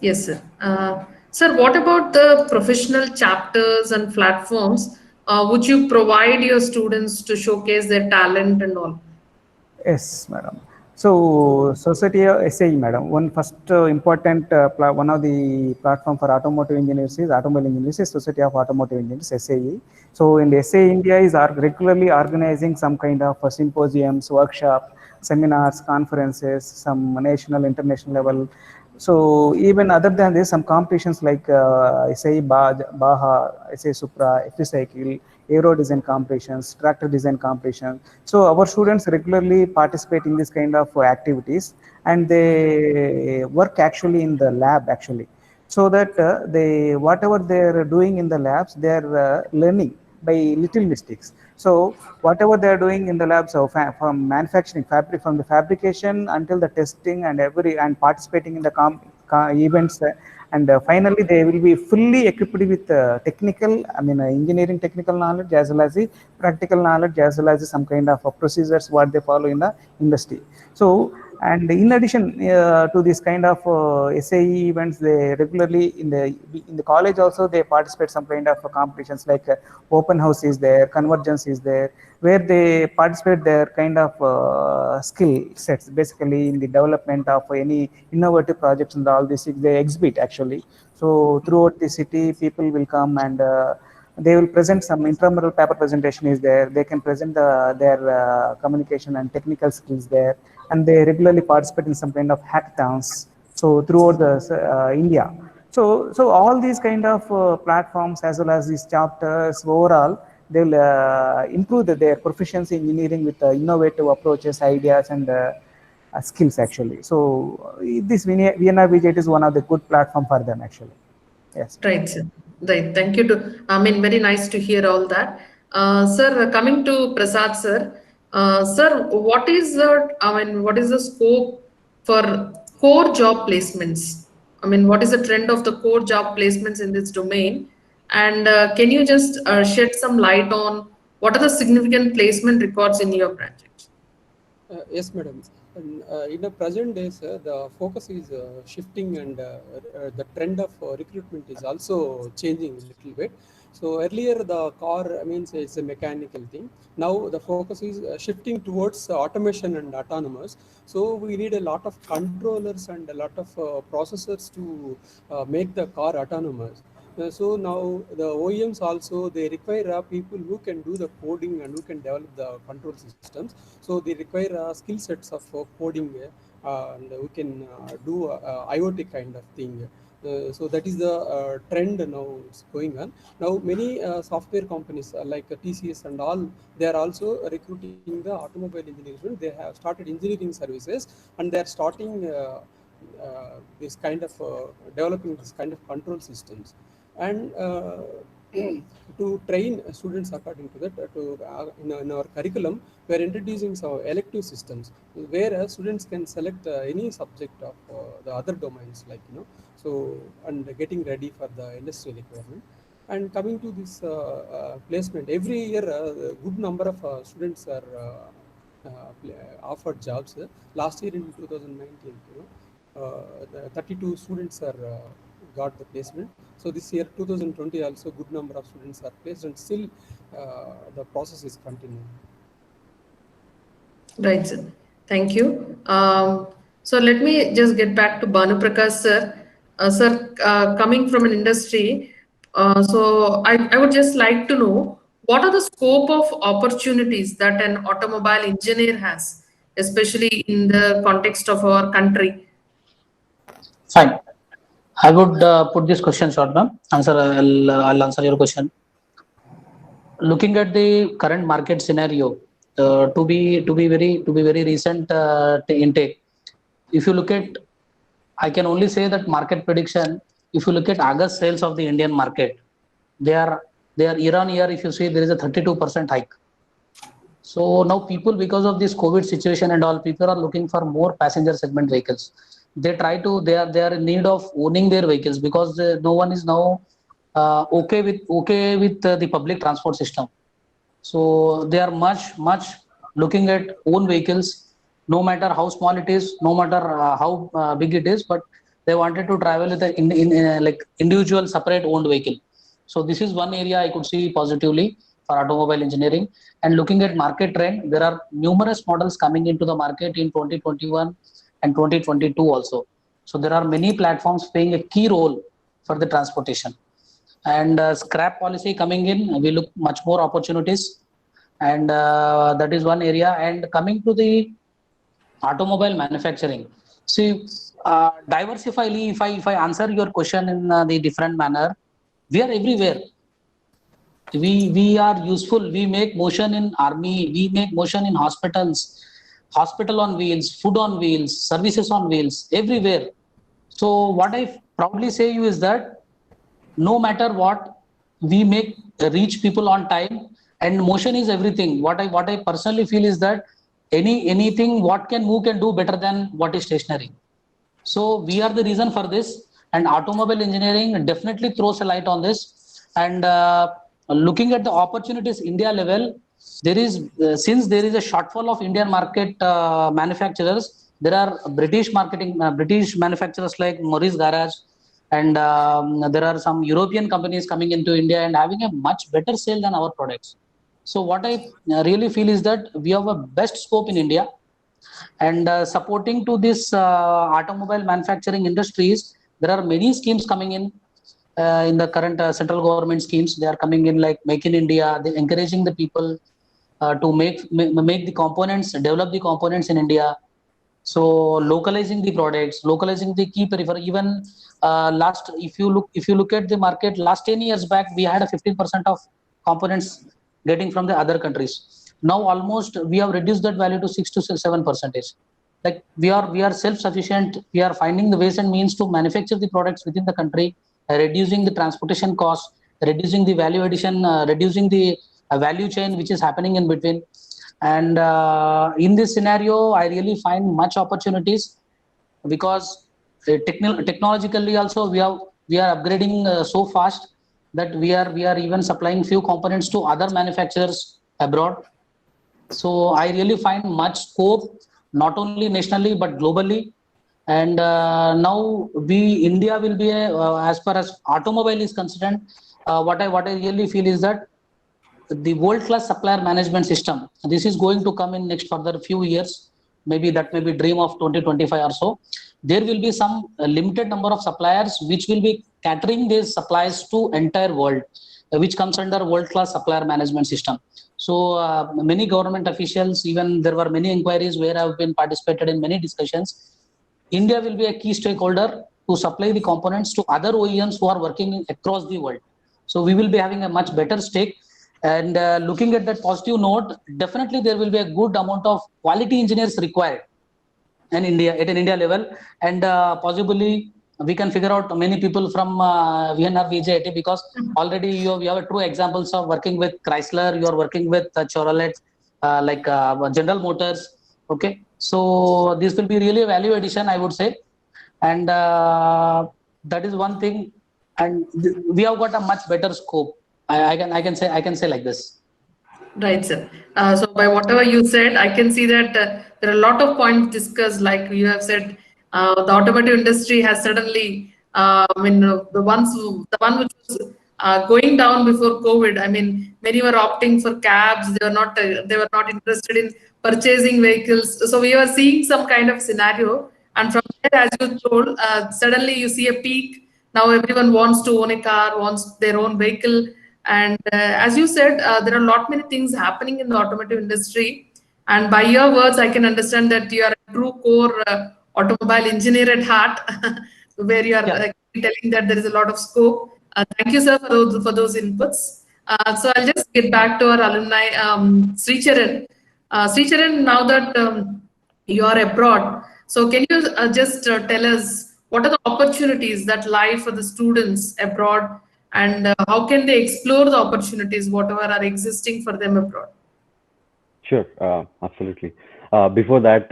Yes, sir. Sir, what about the professional chapters and platforms which you provide your students to showcase their talent and all? Yes, madam. So Society SAE, madam. One first important one of the platform for automotive engineers is automobile engineers is Society of Automotive Engineers SAE. So in the SAE India is regularly organizing some kind of symposiums, workshop, seminars, conferences, some national, international level So even other than this, some competitions like say Baja, say Supra, Epicycle, aero design competitions, tractor design competitions. So our students regularly participate in this kind of activities, and they work actually in the lab actually, so that they whatever they're doing in the labs, they're learning by little mistakes. So whatever they're doing in the labs, so from manufacturing from the fabrication until the testing and participating in the events, and finally they will be fully equipped with technical, engineering technical knowledge, as well as the practical knowledge, as well as some kind of procedures what they follow in the industry. So, and in addition to this kind of SAE events, they regularly in the college also they participate some kind of competitions like open house is there, convergence is there, where they participate their kind of skill sets, basically in the development of any innovative projects, and all this they exhibit actually. So throughout the city, people will come and they will present some intramural paper presentation is there. They can present their communication and technical skills there, and they regularly participate in some kind of hackathons. So throughout the India. So all these kind of platforms, as well as these chapters overall, they will improve their proficiency in engineering with innovative approaches, ideas, and skills actually. So this VNR VJT is one of the good platform for them actually. Yes. Right, sir. Right. Thank you. Very nice to hear all that. Sir, coming to Prasad, sir. Sir, what is the scope for core job placements? What is the trend of the core job placements in this domain? And can you just shed some light on what are the significant placement records in your project? Yes, madam. And, in the present days, the focus is shifting, and the trend of recruitment is also changing a little bit. So earlier the car means it's a mechanical thing. Now the focus is shifting towards automation and autonomous. So we need a lot of controllers and a lot of processors to make the car autonomous. So now the OEMs also, they require people who can do the coding and who can develop the control systems. So they require skill sets of coding and who can do IoT kind of thing. So that is the trend now it's going on. Now many software companies like TCS and all, they are also recruiting the automobile engineers. They have started engineering services, and they are starting this kind of developing this kind of control systems. And to train students according to that, in our curriculum, we are introducing some elective systems where students can select any subject of the other domains, like so, and getting ready for the industry requirement. And coming to this placement, every year a good number of students are offered jobs. Last year in 2019, the 32 students are got the placement. So this year 2020 also good number of students are placed, and still the process is continuing. Right, sir. Thank you. So let me just get back to Bhanu Prakash, sir. Sir, coming from an industry, so I would just like to know what are the scope of opportunities that an automobile engineer has, especially in the context of our country. Fine. I would put this question short, ma'am. I'll answer your question. Looking at the current market scenario, to be very recent intake. If you look at, I can only say that market prediction. If you look at August sales of the Indian market, they are year on year. If you see, there is a 32% hike. So now people, because of this COVID situation and all, people are looking for more passenger segment vehicles. They are in need of owning their vehicles, because no one is now okay with the public transport system. So they are much looking at own vehicles, no matter how small it is, no matter how big it is, but they wanted to travel with like individual separate owned vehicle. So this is one area I could see positively for automobile engineering. And looking at market trend, there are numerous models coming into the market in 2021 and 2022 also. So there are many platforms playing a key role for the transportation. And scrap policy coming in, we look much more opportunities, and that is one area. And coming to the automobile manufacturing, see, Diversifyly, if I answer your question in the different manner, we are everywhere. We are useful. We make motion in army. We make motion in hospitals, hospital on wheels, food on wheels, services on wheels, everywhere. So what I proudly say you is that no matter what, we make reach people on time, and motion is everything. What I personally feel is that anything what can move can do better than what is stationary. So we are the reason for this, and automobile engineering definitely throws a light on this. And looking at the opportunities India level, there is since there is a shortfall of Indian market manufacturers, there are British manufacturers like Maurice Garage, and there are some European companies coming into India and having a much better sale than our products. So what I really feel is that we have a best scope in India, and supporting to this automobile manufacturing industries, there are many schemes coming in the current central government schemes. They are coming in like Make in India. They're encouraging the people to make the components, develop the components in India. So localizing the products, localizing the key peripheral. Even if you look at the market, last 10 years back, we had a 15% of components getting from the other countries. Now almost we have reduced that value to 6 to 7%. Like we are self-sufficient. We are finding the ways and means to manufacture the products within the country, reducing the transportation costs, reducing the value addition, reducing the value chain which is happening in between. And in this scenario, I really find much opportunities, because technologically also we are upgrading so fast that we are even supplying few components to other manufacturers abroad. So I really find much scope, not only nationally but globally. And now India will be as far as automobile is concerned, what I really feel is that the world-class supplier management system, this is going to come in next further few years. Maybe that may be dream of 2025 or so. There will be some limited number of suppliers which will be catering these supplies to entire world, which comes under world-class supplier management system. So many government officials, even there were many inquiries where I have been participated in many discussions. India will be a key stakeholder to supply the components to other OEMs who are working across the world. So we will be having a much better stake. And looking at that positive note, definitely there will be a good amount of quality engineers required in India at an India level, and possibly we can figure out many people from VNR VJIT, because already you have true examples of working with Chrysler, you are working with Chevrolet, like General Motors. Okay, so this will be really a value addition, I would say, and that is one thing. And we have got a much better scope. I can say like this. Right, sir. So by whatever you said, I can see that there are a lot of points discussed. Like you have said, the automotive industry has suddenly, the one which was going down before COVID. I mean, many were opting for cabs. They were not interested in purchasing vehicles. So we were seeing some kind of scenario. And from there, as you told, suddenly you see a peak. Now everyone wants to own a car, wants their own vehicle. And as you said, there are a lot many things happening in the automotive industry. And by your words, I can understand that you are a true core automobile engineer at heart, where you are telling that there is a lot of scope. Thank you, sir, for those inputs. So I'll just get back to our alumni, Sricharan. Sricharan, now that you are abroad, so can you just tell us what are the opportunities that lie for the students abroad, and how can they explore the opportunities whatever are existing for them abroad? Sure, absolutely. Before that,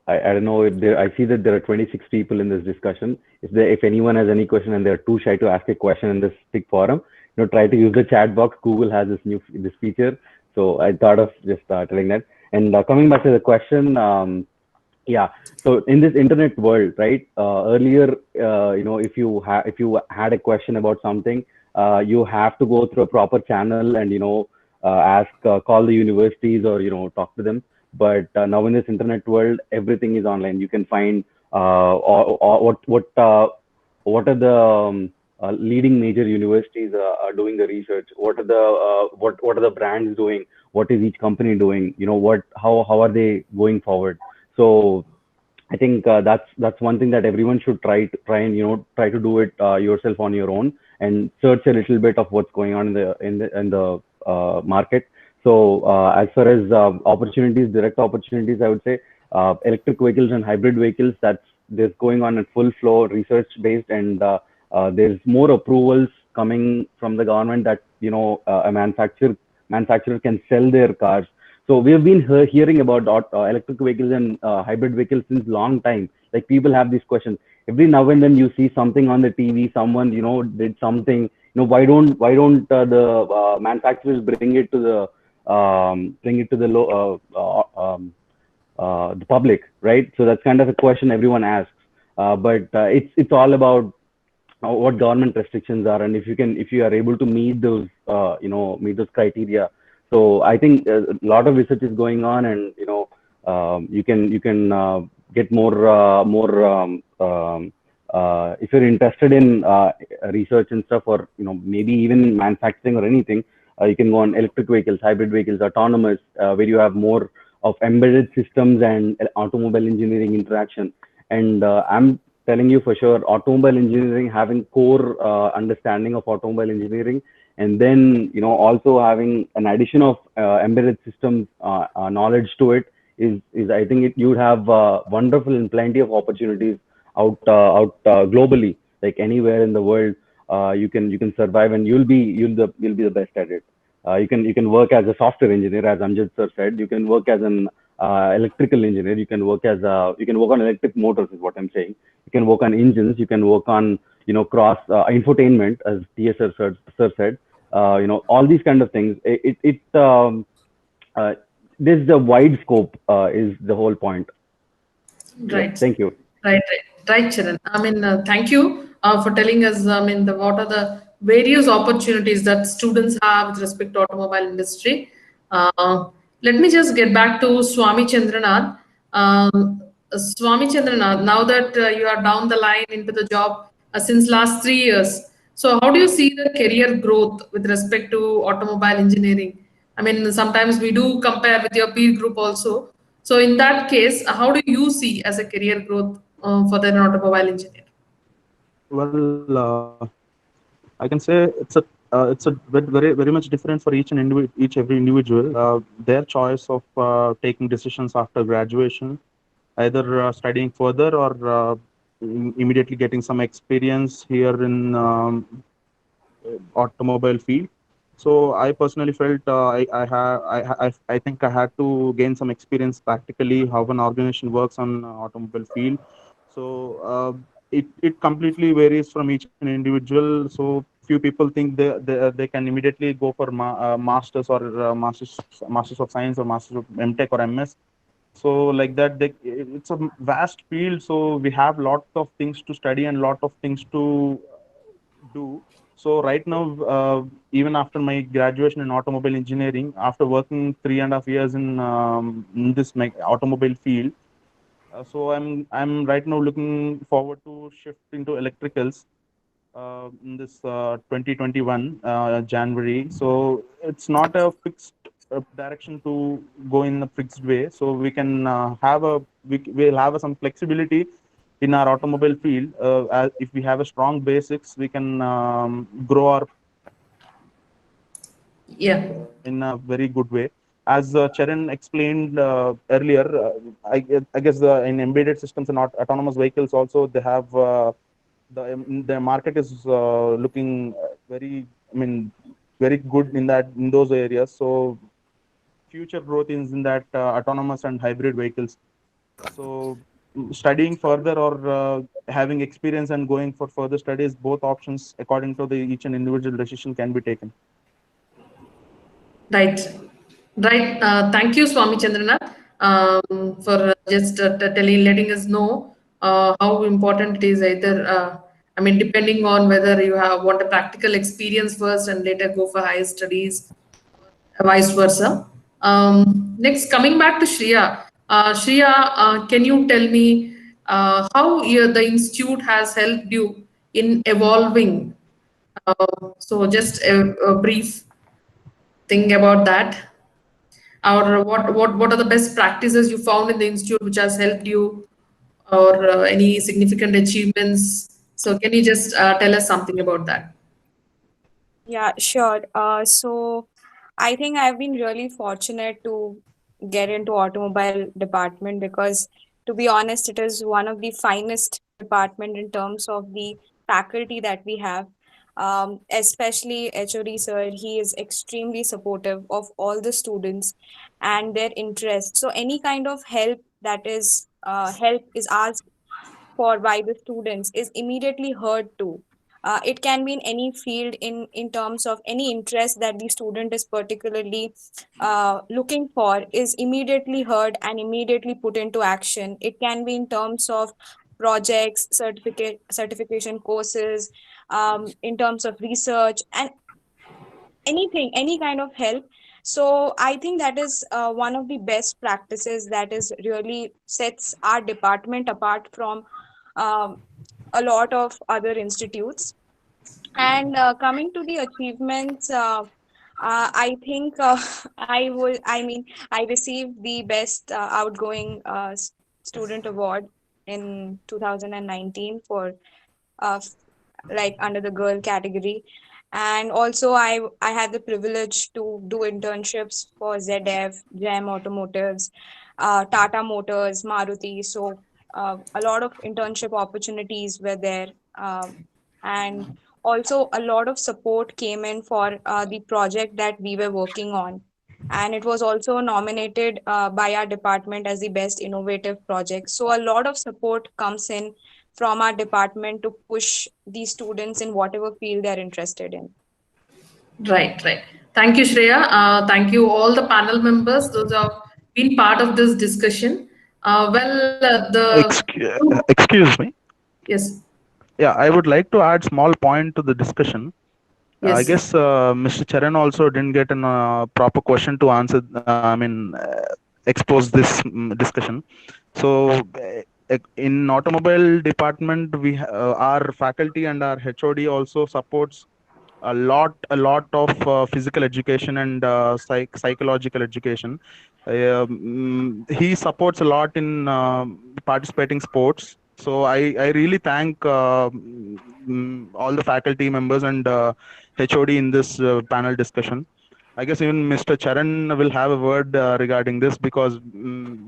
I don't know if I see that there are 26 people in this discussion. If anyone has any question and they're too shy to ask a question in this big forum, try to use the chat box. Google has this feature, so I thought of just telling that. And coming back to the question, yeah. So in this internet world, right? Earlier, if you had a question about something, you have to go through a proper channel and call the universities or talk to them. But now in this internet world, everything is online. You can find what are the leading major universities are doing the research. What are the brands doing? What is each company doing? How are they going forward? So I think that's one thing that everyone should try and try to do it yourself on your own and search a little bit of what's going on in the market. So as far as opportunities, direct opportunities, I would say electric vehicles and hybrid vehicles. There's going on in full flow research based, and there's more approvals coming from the government that a manufacturer can sell their cars. So we have been hearing about electric vehicles and hybrid vehicles since long time. Like people have these questions every now and then. You see something on the TV, someone did something. Why don't the manufacturers bring it to the public, right? So that's kind of a question everyone asks. But it's all about what government restrictions are, and if you are able to meet those meet those criteria. So I think a lot of research is going on, and you can get more if you're interested in research and stuff, or maybe even manufacturing or anything. You can go on electric vehicles, hybrid vehicles, autonomous, where you have more of embedded systems and automobile engineering interaction. And I'm telling you for sure, automobile engineering, having core understanding of automobile engineering, and then also having an addition of embedded systems knowledge to it is I think you would have wonderful and plenty of opportunities out globally, like anywhere in the world. You can survive, and you'll be the best at it. You can work as a software engineer, as Amjad sir said. You can work as an electrical engineer. You can work on electric motors, is what I'm saying. You can work on engines. You can work on cross infotainment, as TSR sir said. All these kind of things. There's the wide scope is the whole point. Right. Yeah, thank you. Right, Charan. I mean, thank you for telling us. I mean, what are the various opportunities that students have with respect to automobile industry. Let me just get back to Swami Chandranath. Swami Chandranath, now that you are down the line into the job since last 3 years, so how do you see the career growth with respect to automobile engineering? I mean, sometimes we do compare with your peer group also. So in that case, how do you see as a career growth for the automobile engineer? Well, I can say it's a very much different for each every individual. Their choice of taking decisions after graduation, either studying further or immediately getting some experience here in automobile field. So I personally felt I think I had to gain some experience practically how an organization works on automobile field. So it completely varies from each individual. So few people think they can immediately go for masters or masters of science or masters of MTech or MS. So like that, it's a vast field. So we have lot of things to study and lot of things to do. So right now, even after my graduation in automobile engineering, after working 3.5 years in this automobile field, so I'm right now looking forward to shift into electricals in this 2021 January. So it's not a fixed direction to go in a fixed way. So we can we'll have some flexibility in our automobile field. If we have a strong basics, we can grow our in a very good way. As Charan explained earlier, I guess in embedded systems and autonomous vehicles also, they have the market is looking very good in those areas. So future growth is in that autonomous and hybrid vehicles. So studying further or having experience and going for further studies, both options according to each and individual decision can be taken. Right. Thank you, Swami Chandranath, for just letting us know how important it is. Either, I mean, depending on whether you want a practical experience first and later go for higher studies, vice versa. Next, coming back to Shreya. Shreya, can you tell me how the institute has helped you in evolving? So just a brief thing about that, or what are the best practices you found in the institute which has helped you or any significant achievements. So can you just tell us something about that? Yeah, sure. So I think I've been really fortunate to get into automobile department because, to be honest, it is one of the finest department in terms of the faculty that we have. Especially HOD sir, he is extremely supportive of all the students and their interests. So any kind of help is asked for by the students is immediately heard to. It can be in any field in terms of any interest that the student is particularly looking for is immediately heard and immediately put into action. It can be in terms of projects, certification courses, in terms of research and anything, any kind of help. So I think that is one of the best practices that is really sets our department apart from um, a lot of other institutes. And coming to the achievements, I think I received the best outgoing student award in 2019 for uh, like under the girl category. And also I had the privilege to do internships for ZF, GEM Automotives, Tata Motors, Maruti. So a lot of internship opportunities were there. And also a lot of support came in for the project that we were working on. And it was also nominated by our department as the best innovative project. So a lot of support comes in from our department to push these students in whatever field they're interested in. Right, right. Thank you, Shreya. Thank you, all the panel members, those who have been part of this discussion. Excuse me. Yes, Yeah, I would like to add small point to the discussion. I yes. guess Mr. Charan also didn't get a proper question to answer. Expose this discussion. So, in automobile department, our faculty and our HOD also supports a lot of physical education and psychological education. He supports a lot in participating sports. So I really thank all the faculty members and HOD in this panel discussion. I guess even Mr. Charan will have a word regarding this because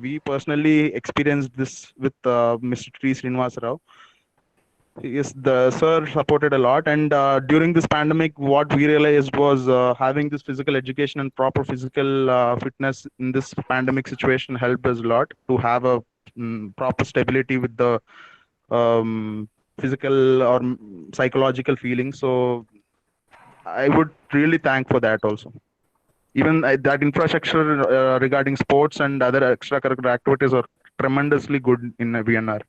we personally experienced this with Mr. T. Srinivas Rao. Yes, the sir supported a lot, and during this pandemic, what we realized was having this physical education and proper physical fitness in this pandemic situation helped us a lot to have a proper stability with the physical or psychological feelings. So I would really thank for that also. Even that infrastructure regarding sports and other extracurricular activities are tremendously good in VNR.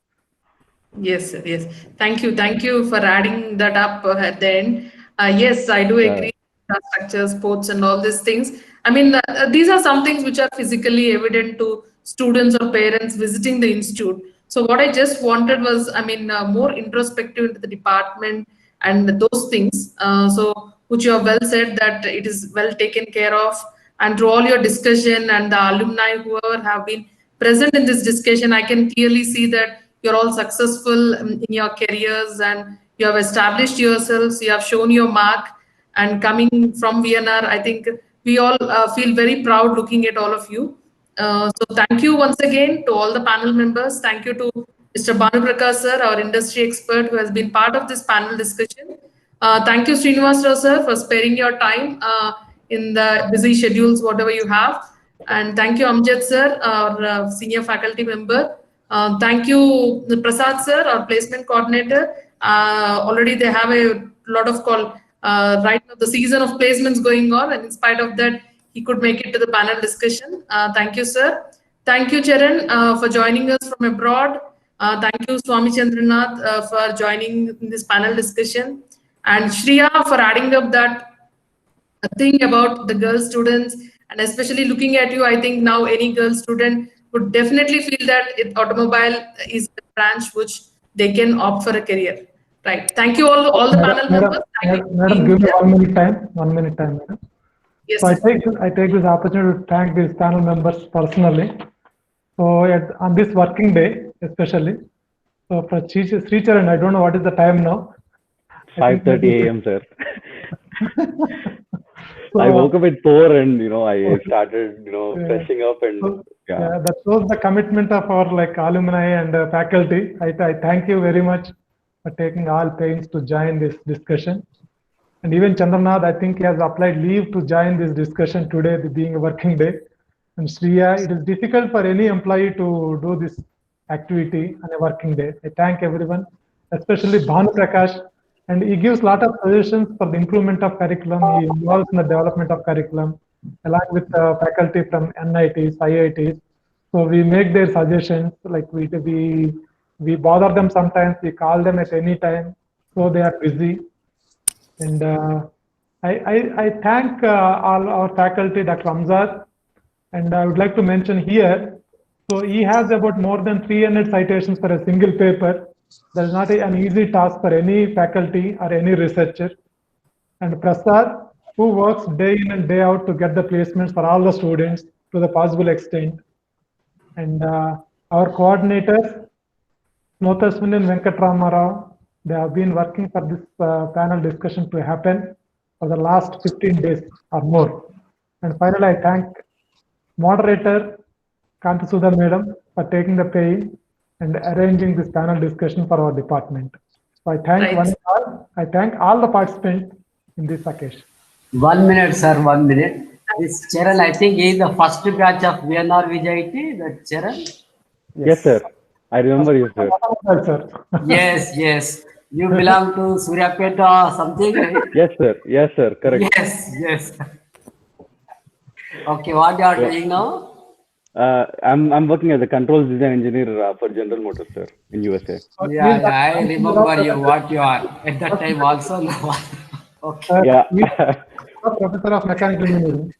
Yes, sir, yes. Thank you. Thank you for adding that up at the end. Yes, I do agree. Infrastructure, sports, and all these things. I mean, these are some things which are physically evident to students or parents visiting the institute. So what I just wanted was, I mean, more introspective into the department and those things. So which you have well said that it is well taken care of. And through all your discussion and the alumni whoever have been present in this discussion, I can clearly see that you're all successful in your careers and you have established yourselves, you have shown your mark. And coming from VNR, I think we all feel very proud looking at all of you. So thank you once again to all the panel members. Thank you to Mr. Bhanu Prakash sir, our industry expert who has been part of this panel discussion. Thank you, Srinivas Rao sir, for sparing your time in the busy schedules, whatever you have. And thank you, Amjad sir, our senior faculty member. Thank you, Prasad sir, our placement coordinator. Already they have a lot of right now the season of placements going on, and in spite of that, he could make it to the panel discussion. Thank you, sir. Thank you, Charan, for joining us from abroad. Thank you, Swami Chandranath, for joining in this panel discussion. And Shreya for adding up that thing about the girl students, and especially looking at you, I think now any girl student would definitely feel that automobile is a branch which they can opt for a career. Right. Thank you all the panel members. Madam, give me 1 minute time. 1 minute time, madam. Yes. So I take this opportunity to thank these panel members personally. So on this working day, especially, So for Sricharan, I don't know what is the time now. I think 5:30 maybe- a.m., sir. So, I woke up at 4 and, I started, Yeah. freshing up and so, yeah. yeah, that shows the commitment of our alumni and faculty. I thank you very much for taking all pains to join this discussion. And even Chandranath, I think he has applied leave to join this discussion today, being a working day. And Shriya, it is difficult for any employee to do this activity on a working day. I thank everyone, especially Bhanu Prakash, and he gives a lot of suggestions for the improvement of curriculum. He involves in the development of curriculum, along with faculty from NITs, IITs. So we make their suggestions, like we bother them sometimes, we call them at any time, so they are busy. And I thank all our faculty, Dr. Amzad, and I would like to mention here, so he has about more than 300 citations for a single paper. That is not an easy task for any faculty or any researcher. And Prasad, who works day in and day out to get the placements for all the students to the possible extent. And our coordinators, Snotaswin and Venkatrama Rao, they have been working for this panel discussion to happen for the last 15 days or more. And finally, I thank moderator Kantasudha Madam for taking the pain and arranging this panel discussion for our department. So I thank Right. one and all. I thank all the participants in this occasion. 1 minute, sir, 1 minute. This Charan, I think he is the first batch of VNR VJIT, that Charan. Yes, sir. I remember you, sir. Well, sir. Yes, yes. You belong to Suryapet or something, right? Yes, sir. Yes, sir. Correct. Yes, yes. Okay, what you are doing now? I'm working as a controls design engineer for General Motors, sir, in USA. Yeah, I remember you, what you are. At that time also, now. Okay, Yeah. Professor of Mechanical Engineering.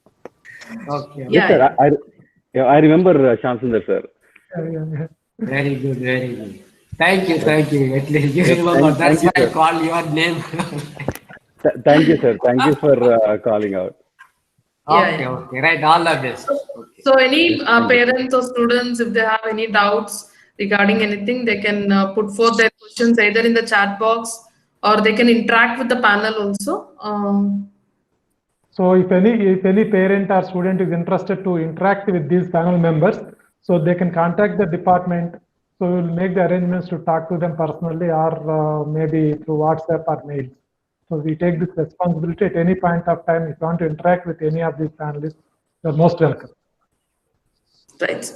okay. Yes, sir. I remember Shamsundar, sir. Yeah. Very good, very good. Thank you. At least you remember. That's why I call your name. Thank you, sir. Thank you for calling out. Okay, okay. Right, all of this. Okay. So any parents or students, if they have any doubts regarding anything, they can put forth their questions either in the chat box or they can interact with the panel also. So if any parent or student is interested to interact with these panel members, so they can contact the department. So we'll make the arrangements to talk to them personally or maybe through WhatsApp or mail. So we take this responsibility at any point of time. If you want to interact with any of these panelists, you're most welcome. Right.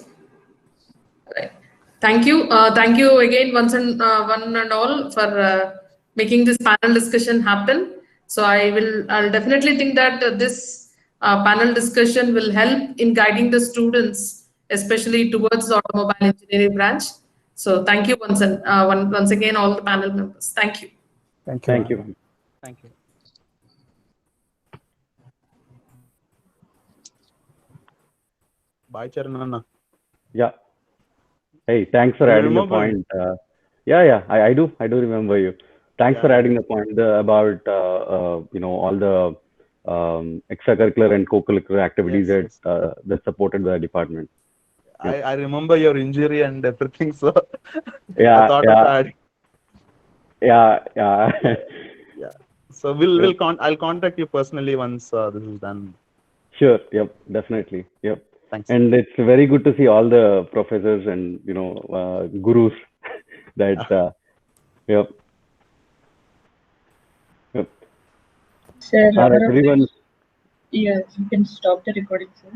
Thank you. Thank you again one and all for making this panel discussion happen. So I'll definitely think that this panel discussion will help in guiding the students, especially towards the automobile engineering branch. So thank you once again, all the panel members. Thank you. Thank you. Thank you. Thank you. Bye, Charananna. Yeah. Hey, thanks for You adding the remember me? point. Yeah, I do remember you. Thanks for adding the point about all the extracurricular and co-curricular activities Yes, that's supported by the department. I remember your injury and everything, so I Yeah, thought of adding. yeah. So I'll contact you personally once this is done. Sure. Yep. Definitely. Yep. Thanks. And it's very good to see all the professors and gurus that yep. Sir, All right, everyone. yes, you can stop the recording, sir.